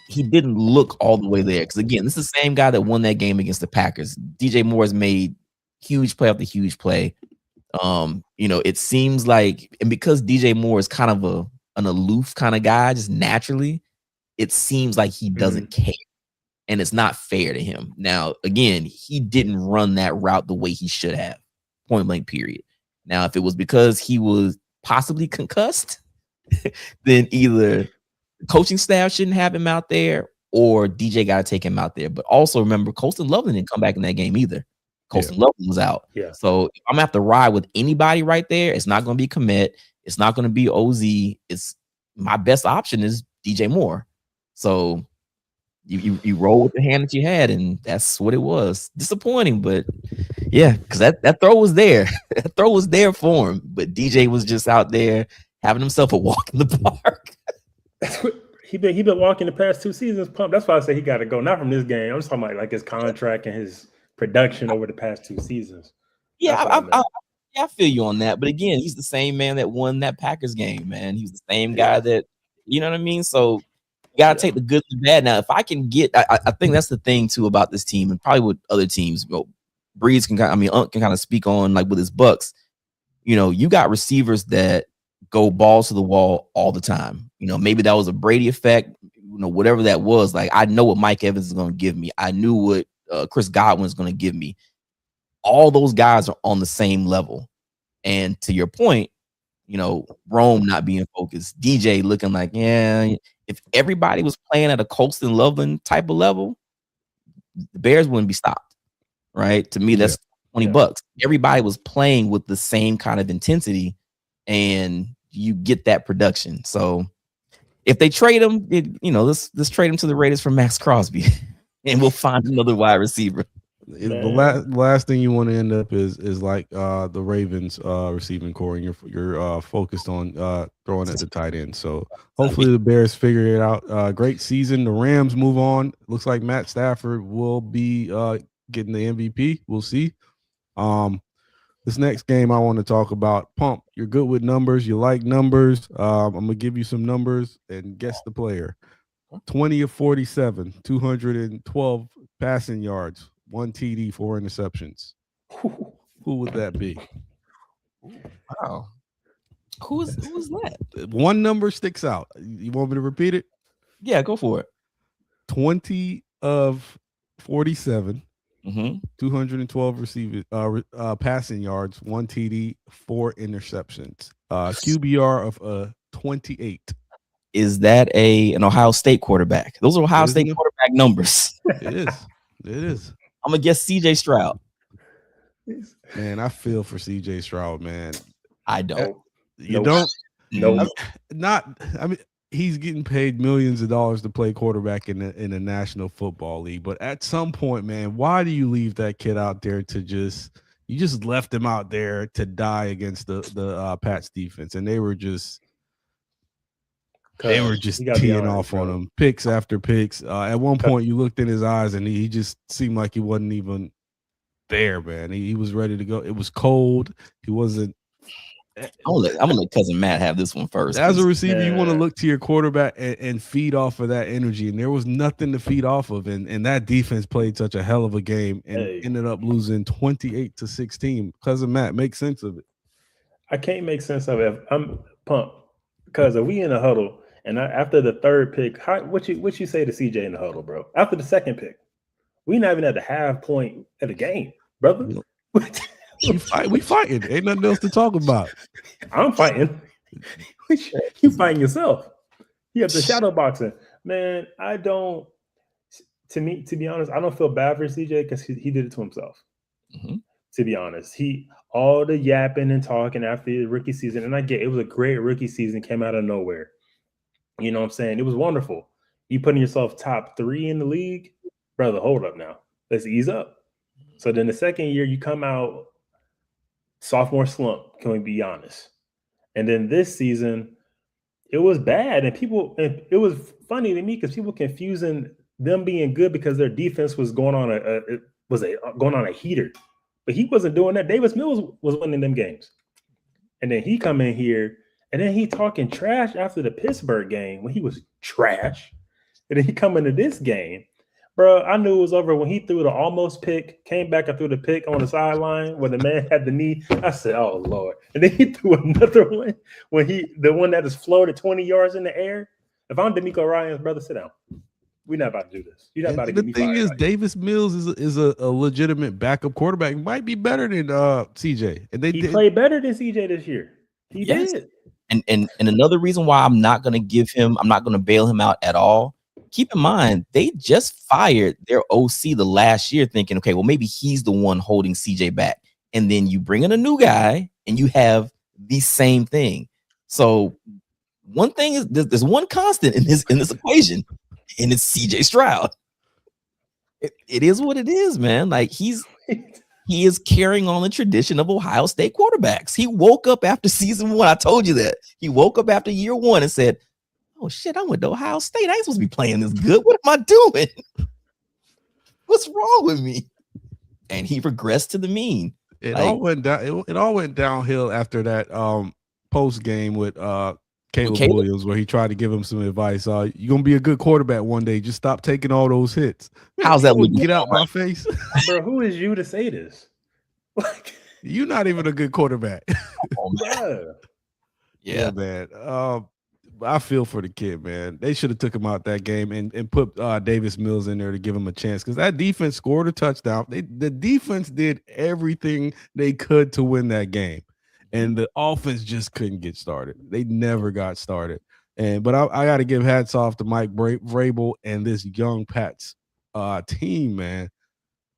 he didn't look all the way there. Because again, this is the same guy that won that game against the Packers. DJ Moore has made huge play after huge play. It seems like, and because DJ Moore is kind of an aloof kind of guy, just naturally, it seems like he doesn't care. And it's not fair to him. Now, again, he didn't run that route the way he should have. Point blank, period. Now, if it was because he was possibly concussed, then either the coaching staff shouldn't have him out there or DJ got to take him out there. But also remember, Colston Loveland didn't come back in that game either. Colston Loveland was out. Yeah. So if I'm going to have to ride with anybody right there, it's not going to be Komet. It's not going to be OZ. It's my best option is DJ Moore. So you roll with the hand that you had, and that's what it was. Disappointing, but yeah, because that throw was there. That throw was there for him, but DJ was just out there having himself a walk in the park. That's what he been walking the past 2 seasons. Pump. That's why I say he got to go. Not from this game. I'm just talking about like his contract and his production over the past 2 seasons. Yeah, I feel you on that. But again, he's the same man that won that Packers game, man. He's the same guy that, you know what I mean? So you got to take the good and the bad. Now, if I can get, I think that's the thing too about this team, and probably with other teams. Breeze can kind of speak on, like with his Bucks. You got receivers that go balls to the wall all the time. Maybe that was a Brady effect. Whatever that was. Like, I know what Mike Evans is going to give me. I knew what Chris Godwin is going to give me. All those guys are on the same level. And to your point, Rome not being focused, DJ looking like, if everybody was playing at a Colston Loveland type of level, the Bears wouldn't be stopped, right? To me, that's $20. Everybody was playing with the same kind of intensity, and you get that production. So if they trade him, let's trade him to the Raiders for Max Crosby, and we'll find another wide receiver. The last thing you want to end up is like the Ravens receiving core, and you're focused on throwing at the tight end. So hopefully the Bears figure it out. Great season. The Rams move on. Looks like Matt Stafford will be getting the MVP. We'll see. This next game I want to talk about. Pump, you're good with numbers. You like numbers. I'm gonna give you some numbers and guess the player. 20 of 47, 212 passing yards. 1 TD, 4 interceptions. Who would that be? Wow. Who is that? One number sticks out. You want me to repeat it? Yeah, go for it. 20 of 47, Mm-hmm. 212 receiving passing yards, 1 TD, 4 interceptions. QBR of 28. Is that an Ohio State quarterback? Those are Ohio State quarterback numbers. It is. It is. I'm gonna guess CJ Stroud. Man, I feel for CJ Stroud, man. I don't. You don't? No. I mean, he's getting paid millions of dollars to play quarterback in the National Football League. But at some point, man, why do you leave that kid out there you just left him out there to die against the Pats defense, and they were just teeing off on him, picks after picks. At one point, you looked in his eyes, and he just seemed like he wasn't even there, man. He was ready to go. It was cold. He wasn't. I'm gonna let cousin Matt have this one first. As a receiver, you want to look to your quarterback and feed off of that energy, and there was nothing to feed off of, and that defense played such a hell of a game and ended up losing 28-16. Cousin Matt, make sense of it. I can't make sense of it. I'm pumped because if we in a huddle and after the third pick, what you say to CJ in the huddle, bro? After the second pick, we not even at the half point of the game, brother. We fighting. Ain't nothing else to talk about. I'm fighting. You fighting yourself. You have the shadow boxing. Man, I don't. To be honest, I don't feel bad for CJ because he did it to himself. Mm-hmm. To be honest, all the yapping and talking after the rookie season, and I get it was a great rookie season, came out of nowhere. You know what I'm saying? It was wonderful. You putting yourself top 3 in the league, brother. Hold up now. Let's ease up. So then the second year you come out sophomore slump. Can we be honest? And then this season, it was bad, and it was funny to me because people confusing them being good because their defense was going on a heater. But he wasn't doing that. Davis Mills was winning them games. And then he come in here, and then he talking trash after the Pittsburgh game when he was trash. And then he come into this game. Bro, I knew it was over when he threw the almost pick, came back and threw the pick on the sideline where the man had the knee. I said, oh, Lord. And then he threw another one the one that is floated 20 yards in the air. If I'm D'Amico Ryans, brother, sit down. We're not about to do this. You're not about to get me fired. The thing is, Davis Mills is a legitimate backup quarterback. He might be better than CJ. And he played better than CJ this year. He did. And another reason why I'm not going to bail him out at all. Keep in mind, they just fired their OC the last year thinking, okay, well, maybe he's the one holding CJ back. And then you bring in a new guy and you have the same thing. So one thing is there's one constant in this equation, and it's CJ Stroud. It is what it is, man. Like he is carrying on the tradition of Ohio State quarterbacks. He woke up after season 1. I told you that. He woke up after year 1 and said, oh shit, I went to Ohio State. I ain't supposed to be playing this good. What am I doing? What's wrong with me? And he regressed to the mean. It all went down. It all went downhill after that post game with Caleb Williams, where he tried to give him some advice. You're gonna be a good quarterback one day. Just stop taking all those hits. How's that? Get out my face, bro. Who is you to say this? You're not even a good quarterback. Oh, man. Yeah, man. I feel for the kid, man. They should have took him out that game and put Davis Mills in there to give him a chance, because that defense scored a touchdown. The defense did everything they could to win that game, and the offense just couldn't get started. They never got started. But I got to give hats off to Mike Vrabel and this young Pats team, man.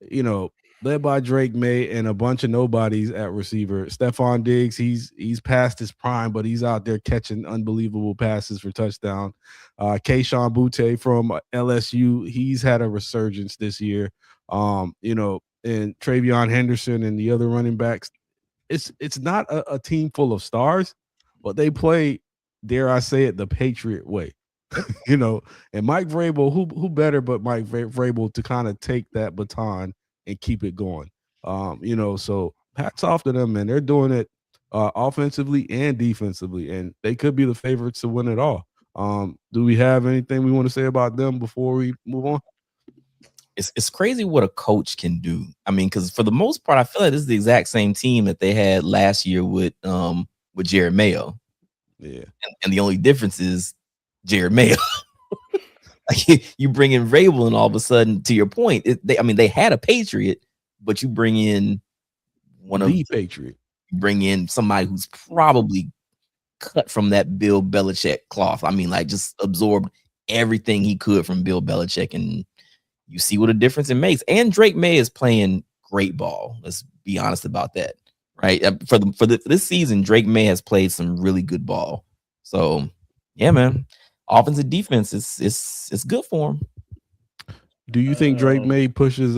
You know, led by Drake May and a bunch of nobodies at receiver. Stephon Diggs, he's past his prime, but he's out there catching unbelievable passes for touchdown. Kayshon Boutte from LSU, he's had a resurgence this year. You know, and Travion Henderson and the other running backs. It's not a team full of stars, but they play, dare I say it, the Patriot way. You know, and Mike Vrabel, who better but Mike Vrabel to kind of take that baton and keep it going. You know, so hats off to them, man. They're doing it offensively and defensively, and they could be the favorites to win it all. Do we have anything we want to say about them before we move on? It's crazy what a coach can do. I mean, because for the most part, I feel like this is the exact same team that they had last year with Jared Mayo. Yeah. And the only difference is Jared Mayo. You bring in Vrabel, and all of a sudden, to your point, they had a Patriot, but you bring in Patriot. You bring in somebody who's probably cut from that Bill Belichick cloth. I mean, like, just absorbed everything he could from Bill Belichick, and you see what a difference it makes. And Drake May is playing great ball. Let's be honest about that, right? For this season, Drake May has played some really good ball. So, yeah, man, offensive defense it's good for him. Do you think Drake May pushes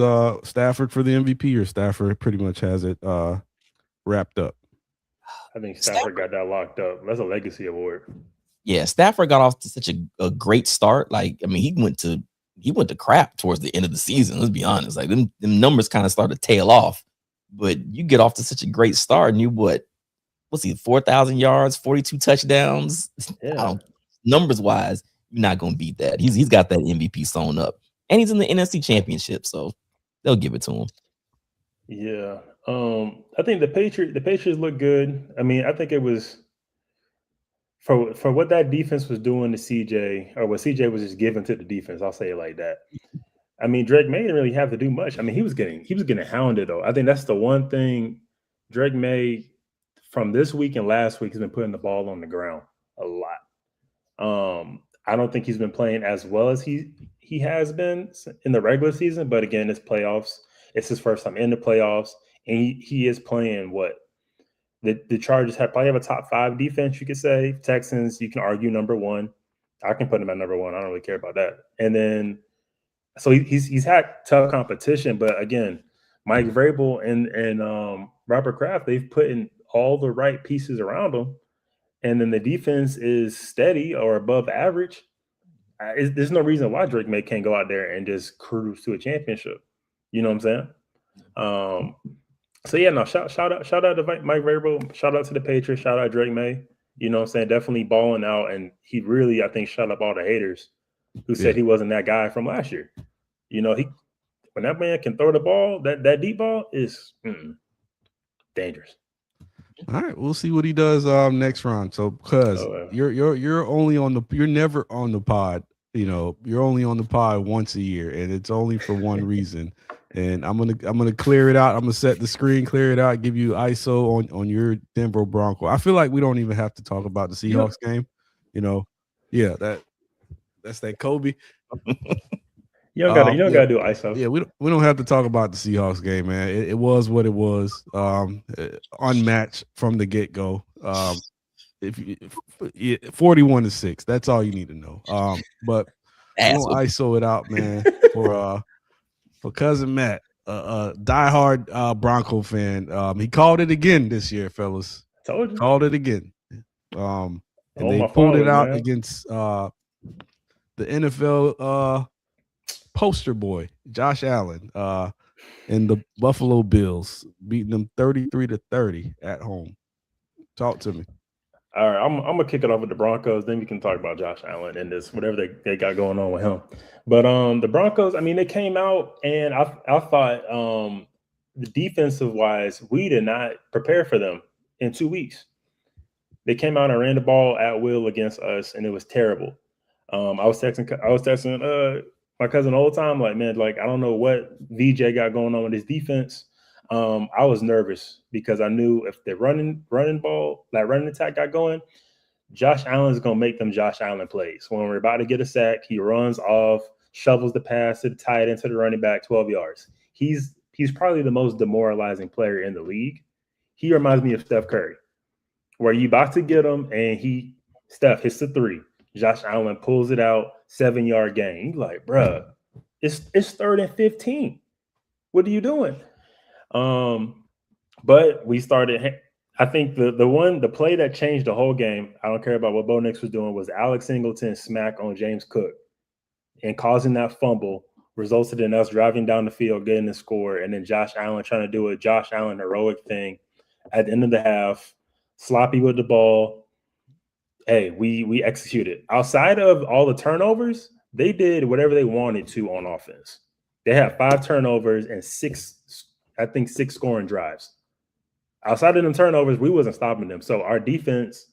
Stafford for the MVP, or Stafford pretty much has it wrapped up? I think Stafford got that locked up. That's a legacy award. Yeah, Stafford got off to such a great start. Like, I mean, he went to crap towards the end of the season. Let's be honest. Like, them numbers kind of started to tail off. But you get off to such a great start, and what's he, 4,000 yards, 42 touchdowns? Yeah. Numbers wise, you're not gonna beat that. He's got that MVP sewn up, and he's in the NFC Championship, so they'll give it to him. Yeah. I think the Patriots look good. I mean, I think it was for what that defense was doing to CJ, or what CJ was just giving to the defense. I'll say it like that. I mean, Drake May didn't really have to do much. I mean, he was getting hounded though. I think that's the one thing Drake May from this week and last week has been putting the ball on the ground a lot. I don't think he's been playing as well as he has been in the regular season, but again, it's playoffs. It's his first time in the playoffs, and he is playing what the Chargers probably have a top 5 defense, you could say. Texans, you can argue number 1. I can put him at number 1. I don't really care about that. And then, so he's had tough competition, but again, Mike Vrabel and Robert Kraft, they've put in all the right pieces around him, and then the defense is steady or above average. There's no reason why Drake May can't go out there and just cruise to a championship. You know what I'm saying? So yeah, no, shout out to Mike Vrabel, shout out to the Patriots, shout out Drake May. You know what I'm saying? Definitely balling out, and he really, I think, shut up all the haters who said he wasn't that guy from last year. You know, when that man can throw the ball, that deep ball is dangerous. All right, we'll see what he does next round. So, because you're only you're never on the pod. You know, you're only on the pod once a year, and it's only for one reason. And I'm gonna clear it out. I'm gonna set the screen, clear it out, give you ISO on your Denver Bronco. I feel like we don't even have to talk about the Seahawks game. You know, yeah, that's that Kobe. You don't gotta do ISO. Yeah, we don't have to talk about the Seahawks game, man. It was what it was. Unmatched from the get go. 41-6. That's all you need to know. But I'm gonna ISO it out, man, for cousin Matt, a diehard Bronco fan. He called it again this year, fellas. Told you. Called it again. And they pulled it out against the NFL poster boy, Josh Allen, and the Buffalo Bills, beating them 33-30 at home. Talk to me. All right, I'm gonna kick it off with the Broncos. Then we can talk about Josh Allen and this whatever they got going on with him. But the Broncos, I mean, they came out, and I thought the defensive wise, we did not prepare for them in 2 weeks. They came out and ran the ball at will against us, and it was terrible. I was texting my cousin all the time, like, man, like, I don't know what VJ got going on with his defense. I was nervous because I knew if the running ball, that running attack got going, Josh Allen's going to make them Josh Allen plays. When we're about to get a sack, he runs off, shovels the pass to the tight end, to the running back, 12 yards. He's probably the most demoralizing player in the league. He reminds me of Steph Curry, where you about to get him and Steph hits the 3. Josh Allen pulls it out, 7-yard gain. You're like, bruh, it's 3rd and 15. What are you doing? But we started. I think the play that changed the whole game, I don't care about what Bo Nix was doing, was Alex Singleton's smack on James Cook and causing that fumble resulted in us driving down the field, getting the score, and then Josh Allen trying to do a Josh Allen heroic thing at the end of the half, sloppy with the ball. Hey, we executed. Outside of all the turnovers, they did whatever they wanted to on offense. They had 5 turnovers and 6 scoring drives. Outside of them turnovers, we wasn't stopping them. So our defense,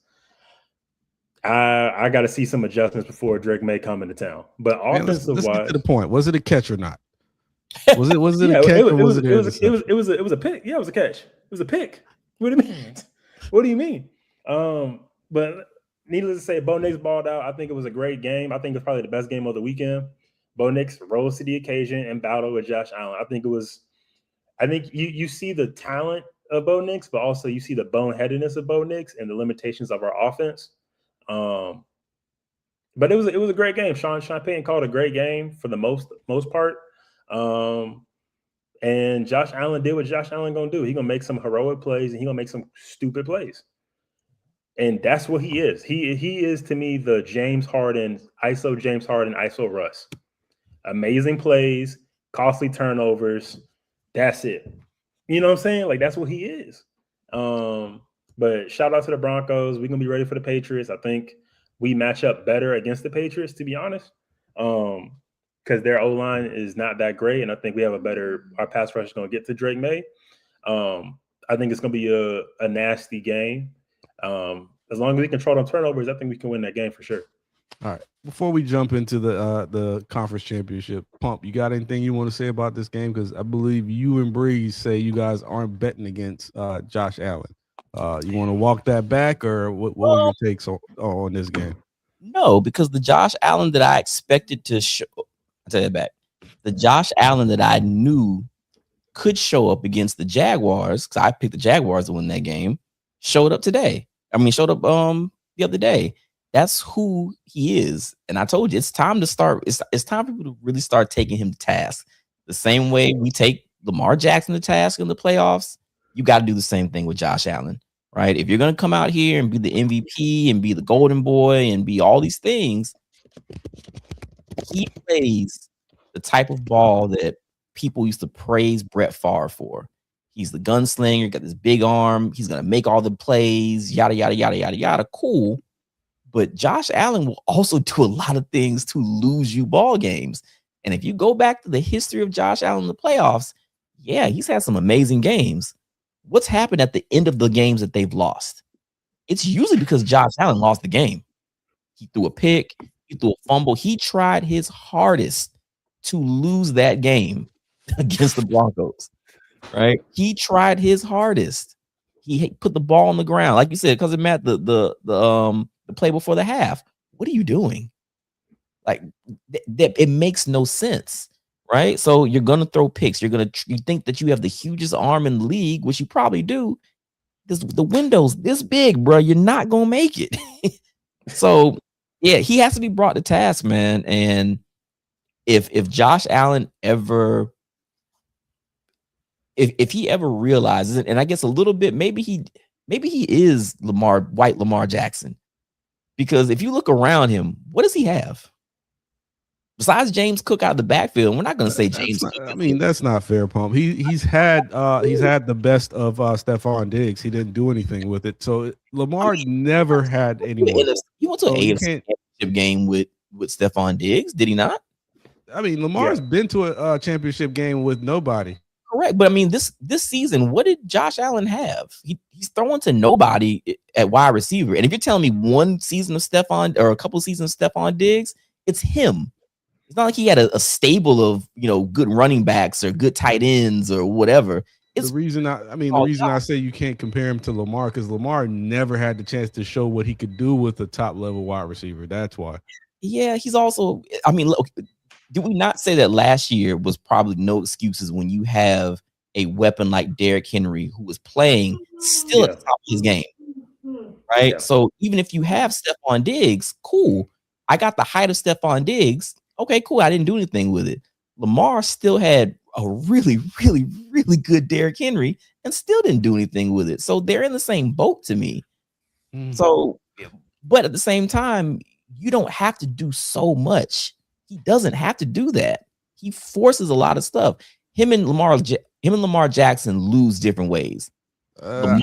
I got to see some adjustments before Drake May come into town. But Man, offensive let's get to wise, the point. Was it a catch or not? Was it yeah, a catch it or was was it it an was it was interception? it was a pick. Yeah, it was a catch. It was a pick. What do you mean? What do you mean? But needless to say, Bo Nix balled out. I think it was a great game. I think it's probably the best game of the weekend. Bo Nix rose to the occasion and battled with Josh Allen. I think it was. I think you see the talent of Bo Nix, but also you see the boneheadedness of Bo Nix and the limitations of our offense. But it was a great game. Sean Payton called a great game for the most part. And Josh Allen did what Josh Allen gonna do. He gonna make some heroic plays and he gonna make some stupid plays. And that's what he is. He is to me the James Harden, ISO Russ. Amazing plays, costly turnovers. That's it. You know what I'm saying? Like that's what he is. But shout out to the Broncos. We're gonna be ready for the Patriots. I think we match up better against the Patriots, to be honest. Because their O-line is not that great, and I think we have our pass rush is gonna get to Drake May. I think it's gonna be a nasty game. As long as we control them turnovers, I think we can win that game for sure. All right. Before we jump into the conference championship, Pump, you got anything you want to say about this game? Because I believe you and Breeze say you guys aren't betting against Josh Allen. You want to walk that back, or what were your takes on this game? No, because the Josh Allen that I expected to show, I'll tell you back. The Josh Allen that I knew could show up against the Jaguars, because I picked the Jaguars to win that game, showed up today. Showed up the other day. That's who he is. And I told you, it's time to start. It's time for people to really start taking him to task. The same way we take Lamar Jackson to task in the playoffs, you got to do the same thing with Josh Allen, right? If you're going to come out here and be the MVP and be the golden boy and be all these things, he plays the type of ball that people used to praise Brett Favre for. He's the gunslinger, got this big arm. He's going to make all the plays, yada, yada, yada, yada, yada. Cool. But Josh Allen will also do a lot of things to lose you ball games. And if you go back to the history of Josh Allen in the playoffs, yeah, he's had some amazing games. What's happened at the end of the games that they've lost? It's usually because Josh Allen lost the game. He threw a pick, he threw a fumble. He tried his hardest to lose that game against the Broncos, right? He tried his hardest. He put the ball on the ground, like you said, because it meant the play before the half. What are you doing? Like it makes no sense, right? So you're gonna throw picks. You think that you have the hugest arm in the league, which you probably do. The window's this big, bro. You're not gonna make it. So yeah, he has to be brought to task, man. And if Josh Allen ever, if he ever realizes it, and I guess a little bit, maybe he is Lamar Jackson. Because if you look around him, what does he have? Besides James Cook out of the backfield, we're not going to say James Cook. That's not fair, Pump. He's had the best of Stephon Diggs. He didn't do anything with it. So Lamar never had anyone. He went to an AFC championship game with Stephon Diggs, did he not? Lamar's been to a championship game with nobody. Correct, but this season, what did Josh Allen have? He's throwing to nobody at wide receiver. And if you're telling me one season of Stephon or a couple seasons of Stephon Diggs, it's him. It's not like he had a stable of good running backs or good tight ends or whatever. The reason I say you can't compare him to Lamar because Lamar never had the chance to show what he could do with a top level wide receiver. That's why. Yeah, he's also. Look. Did we not say that last year was probably no excuses when you have a weapon like Derrick Henry who was playing still at the top of his game, right? Yeah. So even if you have Stephon Diggs, cool. I got the height of Stephon Diggs. Okay, cool. I didn't do anything with it. Lamar still had a really, really, really good Derrick Henry and still didn't do anything with it. So they're in the same boat to me. So, but at the same time, you don't have to do so much. He doesn't have to do that. He forces a lot of stuff. Him and Lamar Jackson lose different ways. I'm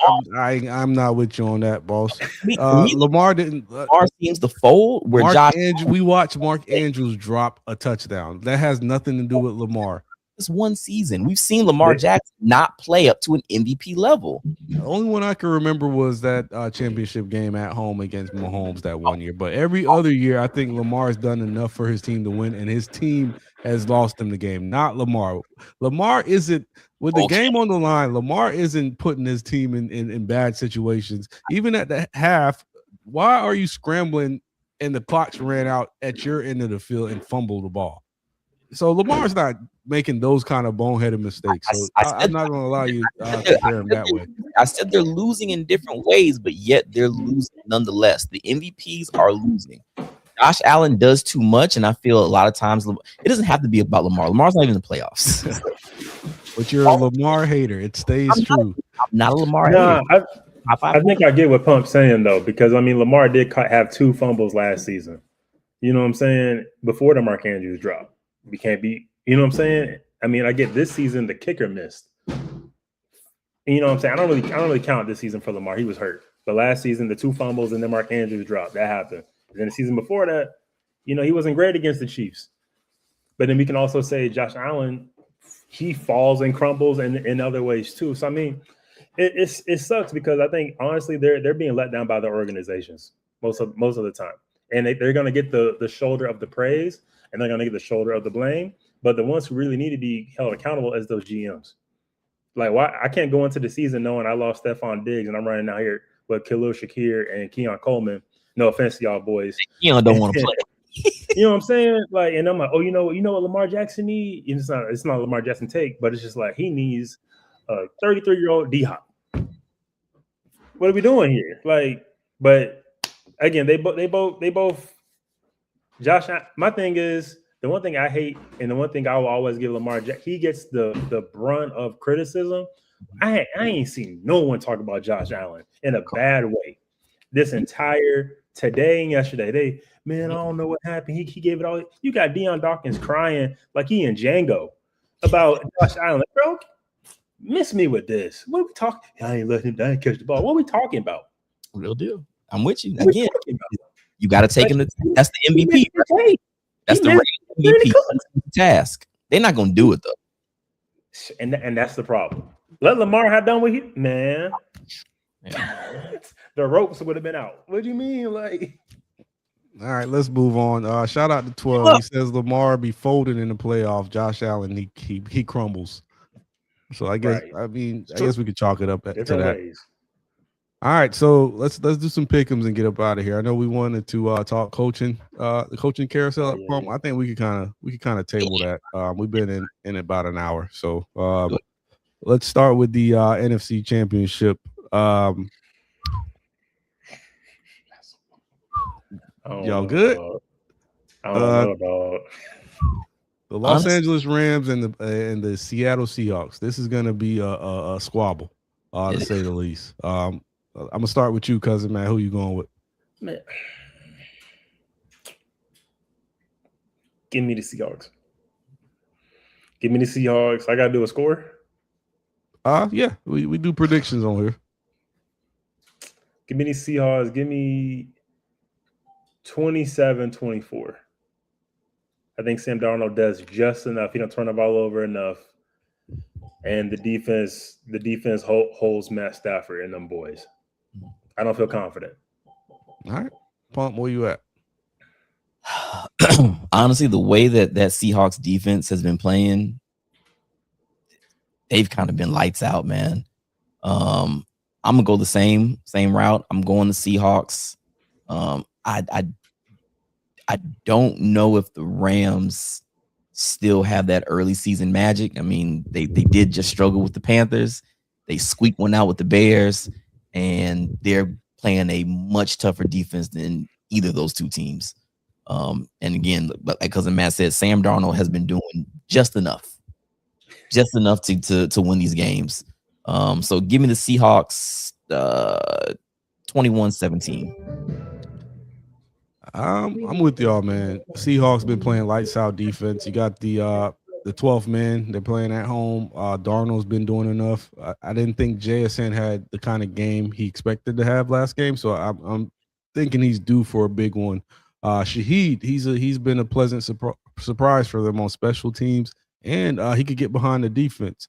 not with you on that, boss. Lamar didn't. Lamar seems to fold. We watched Mark Andrews drop a touchdown. That has nothing to do with Lamar. This one season, we've seen Lamar Jackson not play up to an MVP level. The only one I can remember was that championship game at home against Mahomes that one year. But every other year, I think Lamar's done enough for his team to win, and his team has lost him the game, not Lamar. Lamar isn't, with the game on the line, Lamar isn't putting his team in bad situations. Even at the half, why are you scrambling and the clock's ran out at your end of the field and fumble the ball? So Lamar's not making those kind of boneheaded mistakes. So I'm not going to allow you to compare him that way. I said they're losing in different ways, but yet they're losing nonetheless. The MVPs are losing. Josh Allen does too much, and I feel a lot of times it doesn't have to be about Lamar. Lamar's not even in the playoffs. But you're a Lamar hater. It stays true. I'm not a Lamar hater. I think I get what Pump's saying, though, because, I mean, Lamar did have 2 fumbles last season. You know what I'm saying? Before the Mark Andrews drop. We can't be, you know what I'm saying? I mean, I get this season the kicker missed. You know what I'm saying? I don't really count this season for Lamar. He was hurt. But last season, the 2 fumbles and then Mark Andrews dropped. That happened. And then the season before that, you know, he wasn't great against the Chiefs. But then we can also say Josh Allen, he falls and crumbles in other ways too. So I mean, it sucks because I think honestly they're being let down by their organizations most of the time. And they're gonna get the shoulder of the praise. And they're going to get the shoulder of the blame. But the ones who really need to be held accountable is those GMs. Like, why I can't go into the season knowing I lost Stephon Diggs and I'm running out here with Khalil Shakir and Keon Coleman. No offense to y'all boys. Keon don't want to play. You know what I'm saying? Like, and I'm like, oh, you know what Lamar Jackson needs? It's not Lamar Jackson take, but it's just like he needs a 33-year-old D-Hop. What are we doing here? Like, but again, they both. Josh, my thing is the one thing I hate, and the one thing I will always give Lamar Jackson, he gets the brunt of criticism. I ain't seen no one talk about Josh Allen in a bad way. This entire today and yesterday, I don't know what happened. He gave it all. You got Deion Dawkins crying like he in Django about Josh Allen. Bro, miss me with this. What are we talking? I ain't letting him down catch the ball. What are we talking about? Real deal. I'm with you again. You got to take him. That's the MVP. Right? That's the MVP task. They're not going to do it though, and that's the problem. Let Lamar have done with him, man. Yeah. The ropes would have been out. What do you mean, like? All right, let's move on. Shout out to 12. He says Lamar be folding in the playoff. Josh Allen, he crumbles. So I guess I guess we could chalk it up to that. Ways. All right, so let's do some pick'ems and get up out of here. I know we wanted to talk coaching, the coaching carousel at Pump. I think we could kind of table that. We've been in about an hour, so let's start with the NFC Championship. Y'all good? I don't know, dog. The Los Angeles Rams and the Seattle Seahawks. This is gonna be a squabble, to say the least. I'm gonna start with you, cousin man. Who you going with? Man. Give me the Seahawks. Give me the Seahawks. I gotta do a score. Yeah, we do predictions on here. Give me the Seahawks. Give me 27-24. I think Sam Darnold does just enough. He don't turn the ball over enough, and the defense holds Matt Stafford and them boys. I don't feel confident. All right, Pump, where you at? Honestly, the way that Seahawks defense has been playing, they've kind of been lights out, man. I'm gonna go the same route. I'm going the Seahawks. I don't know if the Rams still have that early season magic. I mean, they did just struggle with the Panthers. They squeaked one out with the Bears, and they're playing a much tougher defense than either of those two teams. And again, like cousin Matt said, Sam Darnold has been doing just enough to win these games. So give me the Seahawks 21-17. I'm with y'all, man. Seahawks been playing lights out defense. You got the 12th man. They're playing at home. Darnold's been doing enough. I didn't think JSN had the kind of game he expected to have last game, so I'm thinking he's due for a big one. Shaheed, he's been a pleasant surprise for them on special teams, and he could get behind the defense.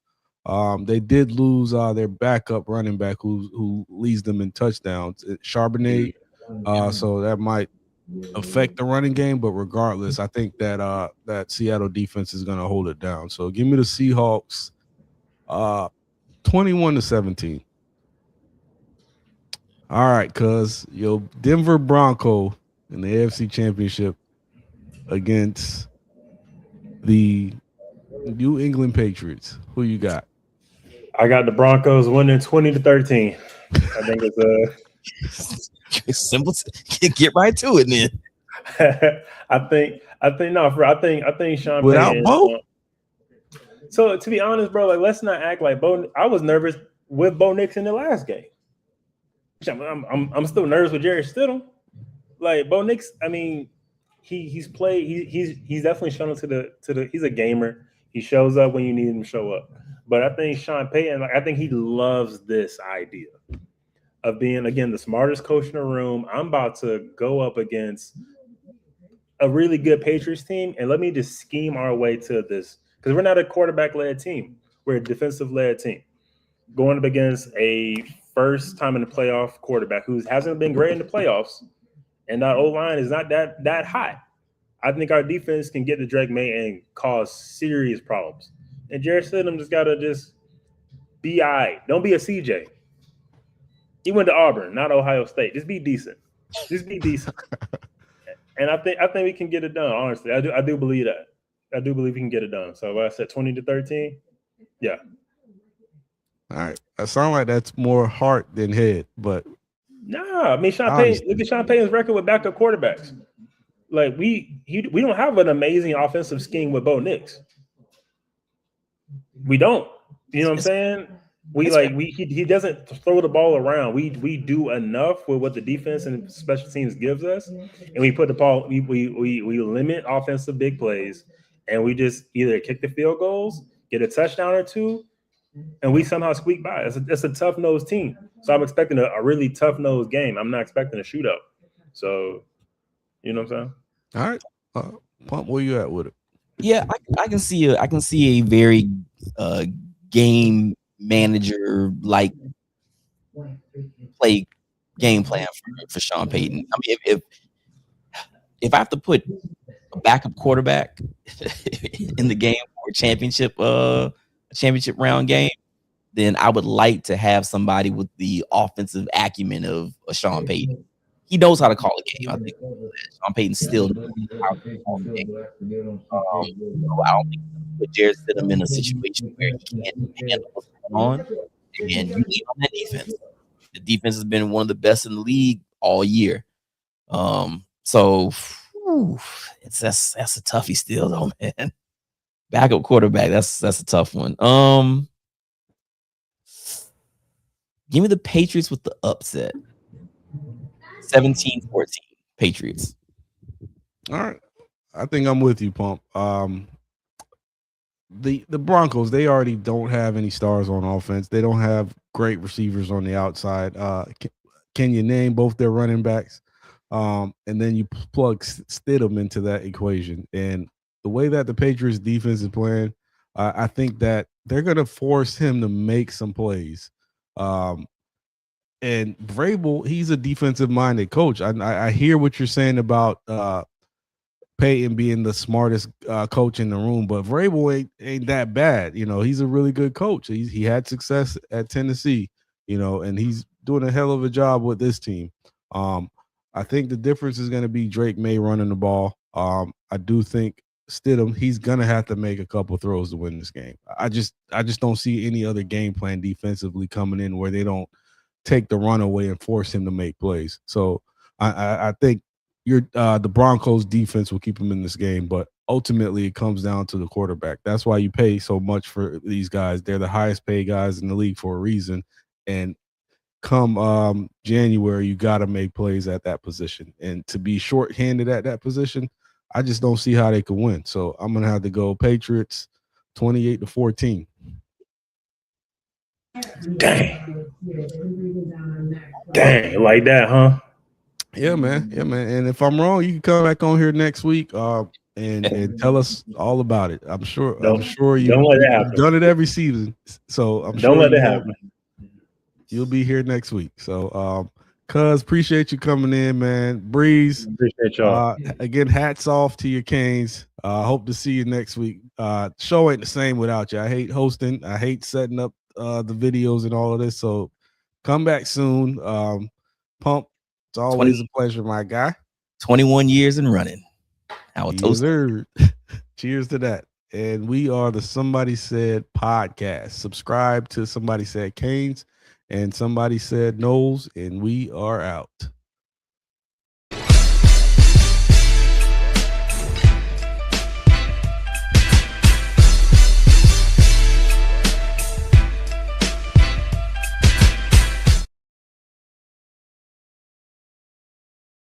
They did lose their backup running back who leads them in touchdowns, Charbonnet. So that might affect the running game, but regardless, I think that that Seattle defense is going to hold it down. So give me the Seahawks, 21-17. All right, cuz your Denver Bronco in the AFC Championship against the New England Patriots. Who you got? I got the Broncos winning 20-13. I think it's simple. Get right to it, then. I think Sean Without Payton. Bo? So to be honest, bro, like let's not act like Bo. I was nervous with Bo Nix in the last game. I'm still nervous with Jared Stidham. Like Bo Nix, I mean, he's played. He's definitely shown up to the. He's a gamer. He shows up when you need him to show up. But I think Sean Payton, like I think he loves this idea of being, again, the smartest coach in the room. I'm about to go up against a really good Patriots team, and let me just scheme our way to this, because we're not a quarterback-led team. We're a defensive-led team. Going up against a first time in the playoff quarterback who hasn't been great in the playoffs, and that O-line is not that hot. I think our defense can get to Drake May and cause serious problems. And Jared Stidham just got to just be all right. Don't be a CJ. He went to Auburn, not Ohio State. Just be decent. Just be decent. And I think we can get it done, honestly. I do believe that. I do believe we can get it done. So I said 20-13. Yeah. All right. That sounds like that's more heart than head, but nah, I mean Sean Payton, look at Sean Payton's record with backup quarterbacks. Like we don't have an amazing offensive scheme with Bo Nix. We don't. You know what I'm saying? He doesn't throw the ball around. We do enough with what the defense and special teams gives us, and we put the ball. We limit offensive big plays, and we just either kick the field goals, get a touchdown or two, and we somehow squeak by. It's a tough nosed team, so I'm expecting a really tough nosed game. I'm not expecting a shootout. So, you know what I'm saying? All right, Pump, where you at with it? Yeah, I can see a very game manager like game plan for Sean Payton. I mean, if I have to put a backup quarterback in the game for a championship round game, then I would like to have somebody with the offensive acumen of Sean Payton. He knows how to call a game. I think Sean Payton still knows how to call a game. I don't think put Jared Stidham in a situation where he can't handle what's going on, and you lean on that defense. The defense has been one of the best in the league all year. So that's a toughie still, though, man. Backup quarterback, that's a tough one. Give me the Patriots with the upset. 17-14 Patriots. All right. I think I'm with you, Pump. The Broncos, they already don't have any stars on offense. They don't have great receivers on the outside. Can you name both their running backs? And then you plug Stidham into that equation. And the way that the Patriots defense is playing, I think that they're going to force him to make some plays. And Vrabel, he's a defensive-minded coach. I hear what you're saying about Payton being the smartest coach in the room, but Vrabel ain't that bad. You know, he's a really good coach. He had success at Tennessee, you know, and he's doing a hell of a job with this team. I think the difference is going to be Drake May running the ball. I do think Stidham, he's going to have to make a couple throws to win this game. I just don't see any other game plan defensively coming in where they don't take the run away and force him to make plays. So I think the Broncos defense will keep him in this game, but ultimately it comes down to the quarterback. That's why you pay so much for these guys. They're the highest paid guys in the league for a reason. And come January, you got to make plays at that position. And to be shorthanded at that position, I just don't see how they could win. So I'm going to have to go Patriots 28-14. Dang, like that, huh? Yeah, man. And if I'm wrong, you can come back on here next week. and tell us all about it. I'm sure Don't you've let it happen. done it every season, so I'm Don't sure let it happen. you'll be here next week. So, Cuz, appreciate you coming in, man. Breeze, Appreciate y'all. again, hats off to your Canes. Hope to see you next week. Show ain't the same without you. I hate hosting. I hate setting up the videos and all of this. So come back soon. Pump, it's always a pleasure, my guy. 21 years and running. Our toast. Cheers to that. And we are the Somebody Said podcast. Subscribe to Somebody Said Canes and Somebody Said Knowles, and we are out.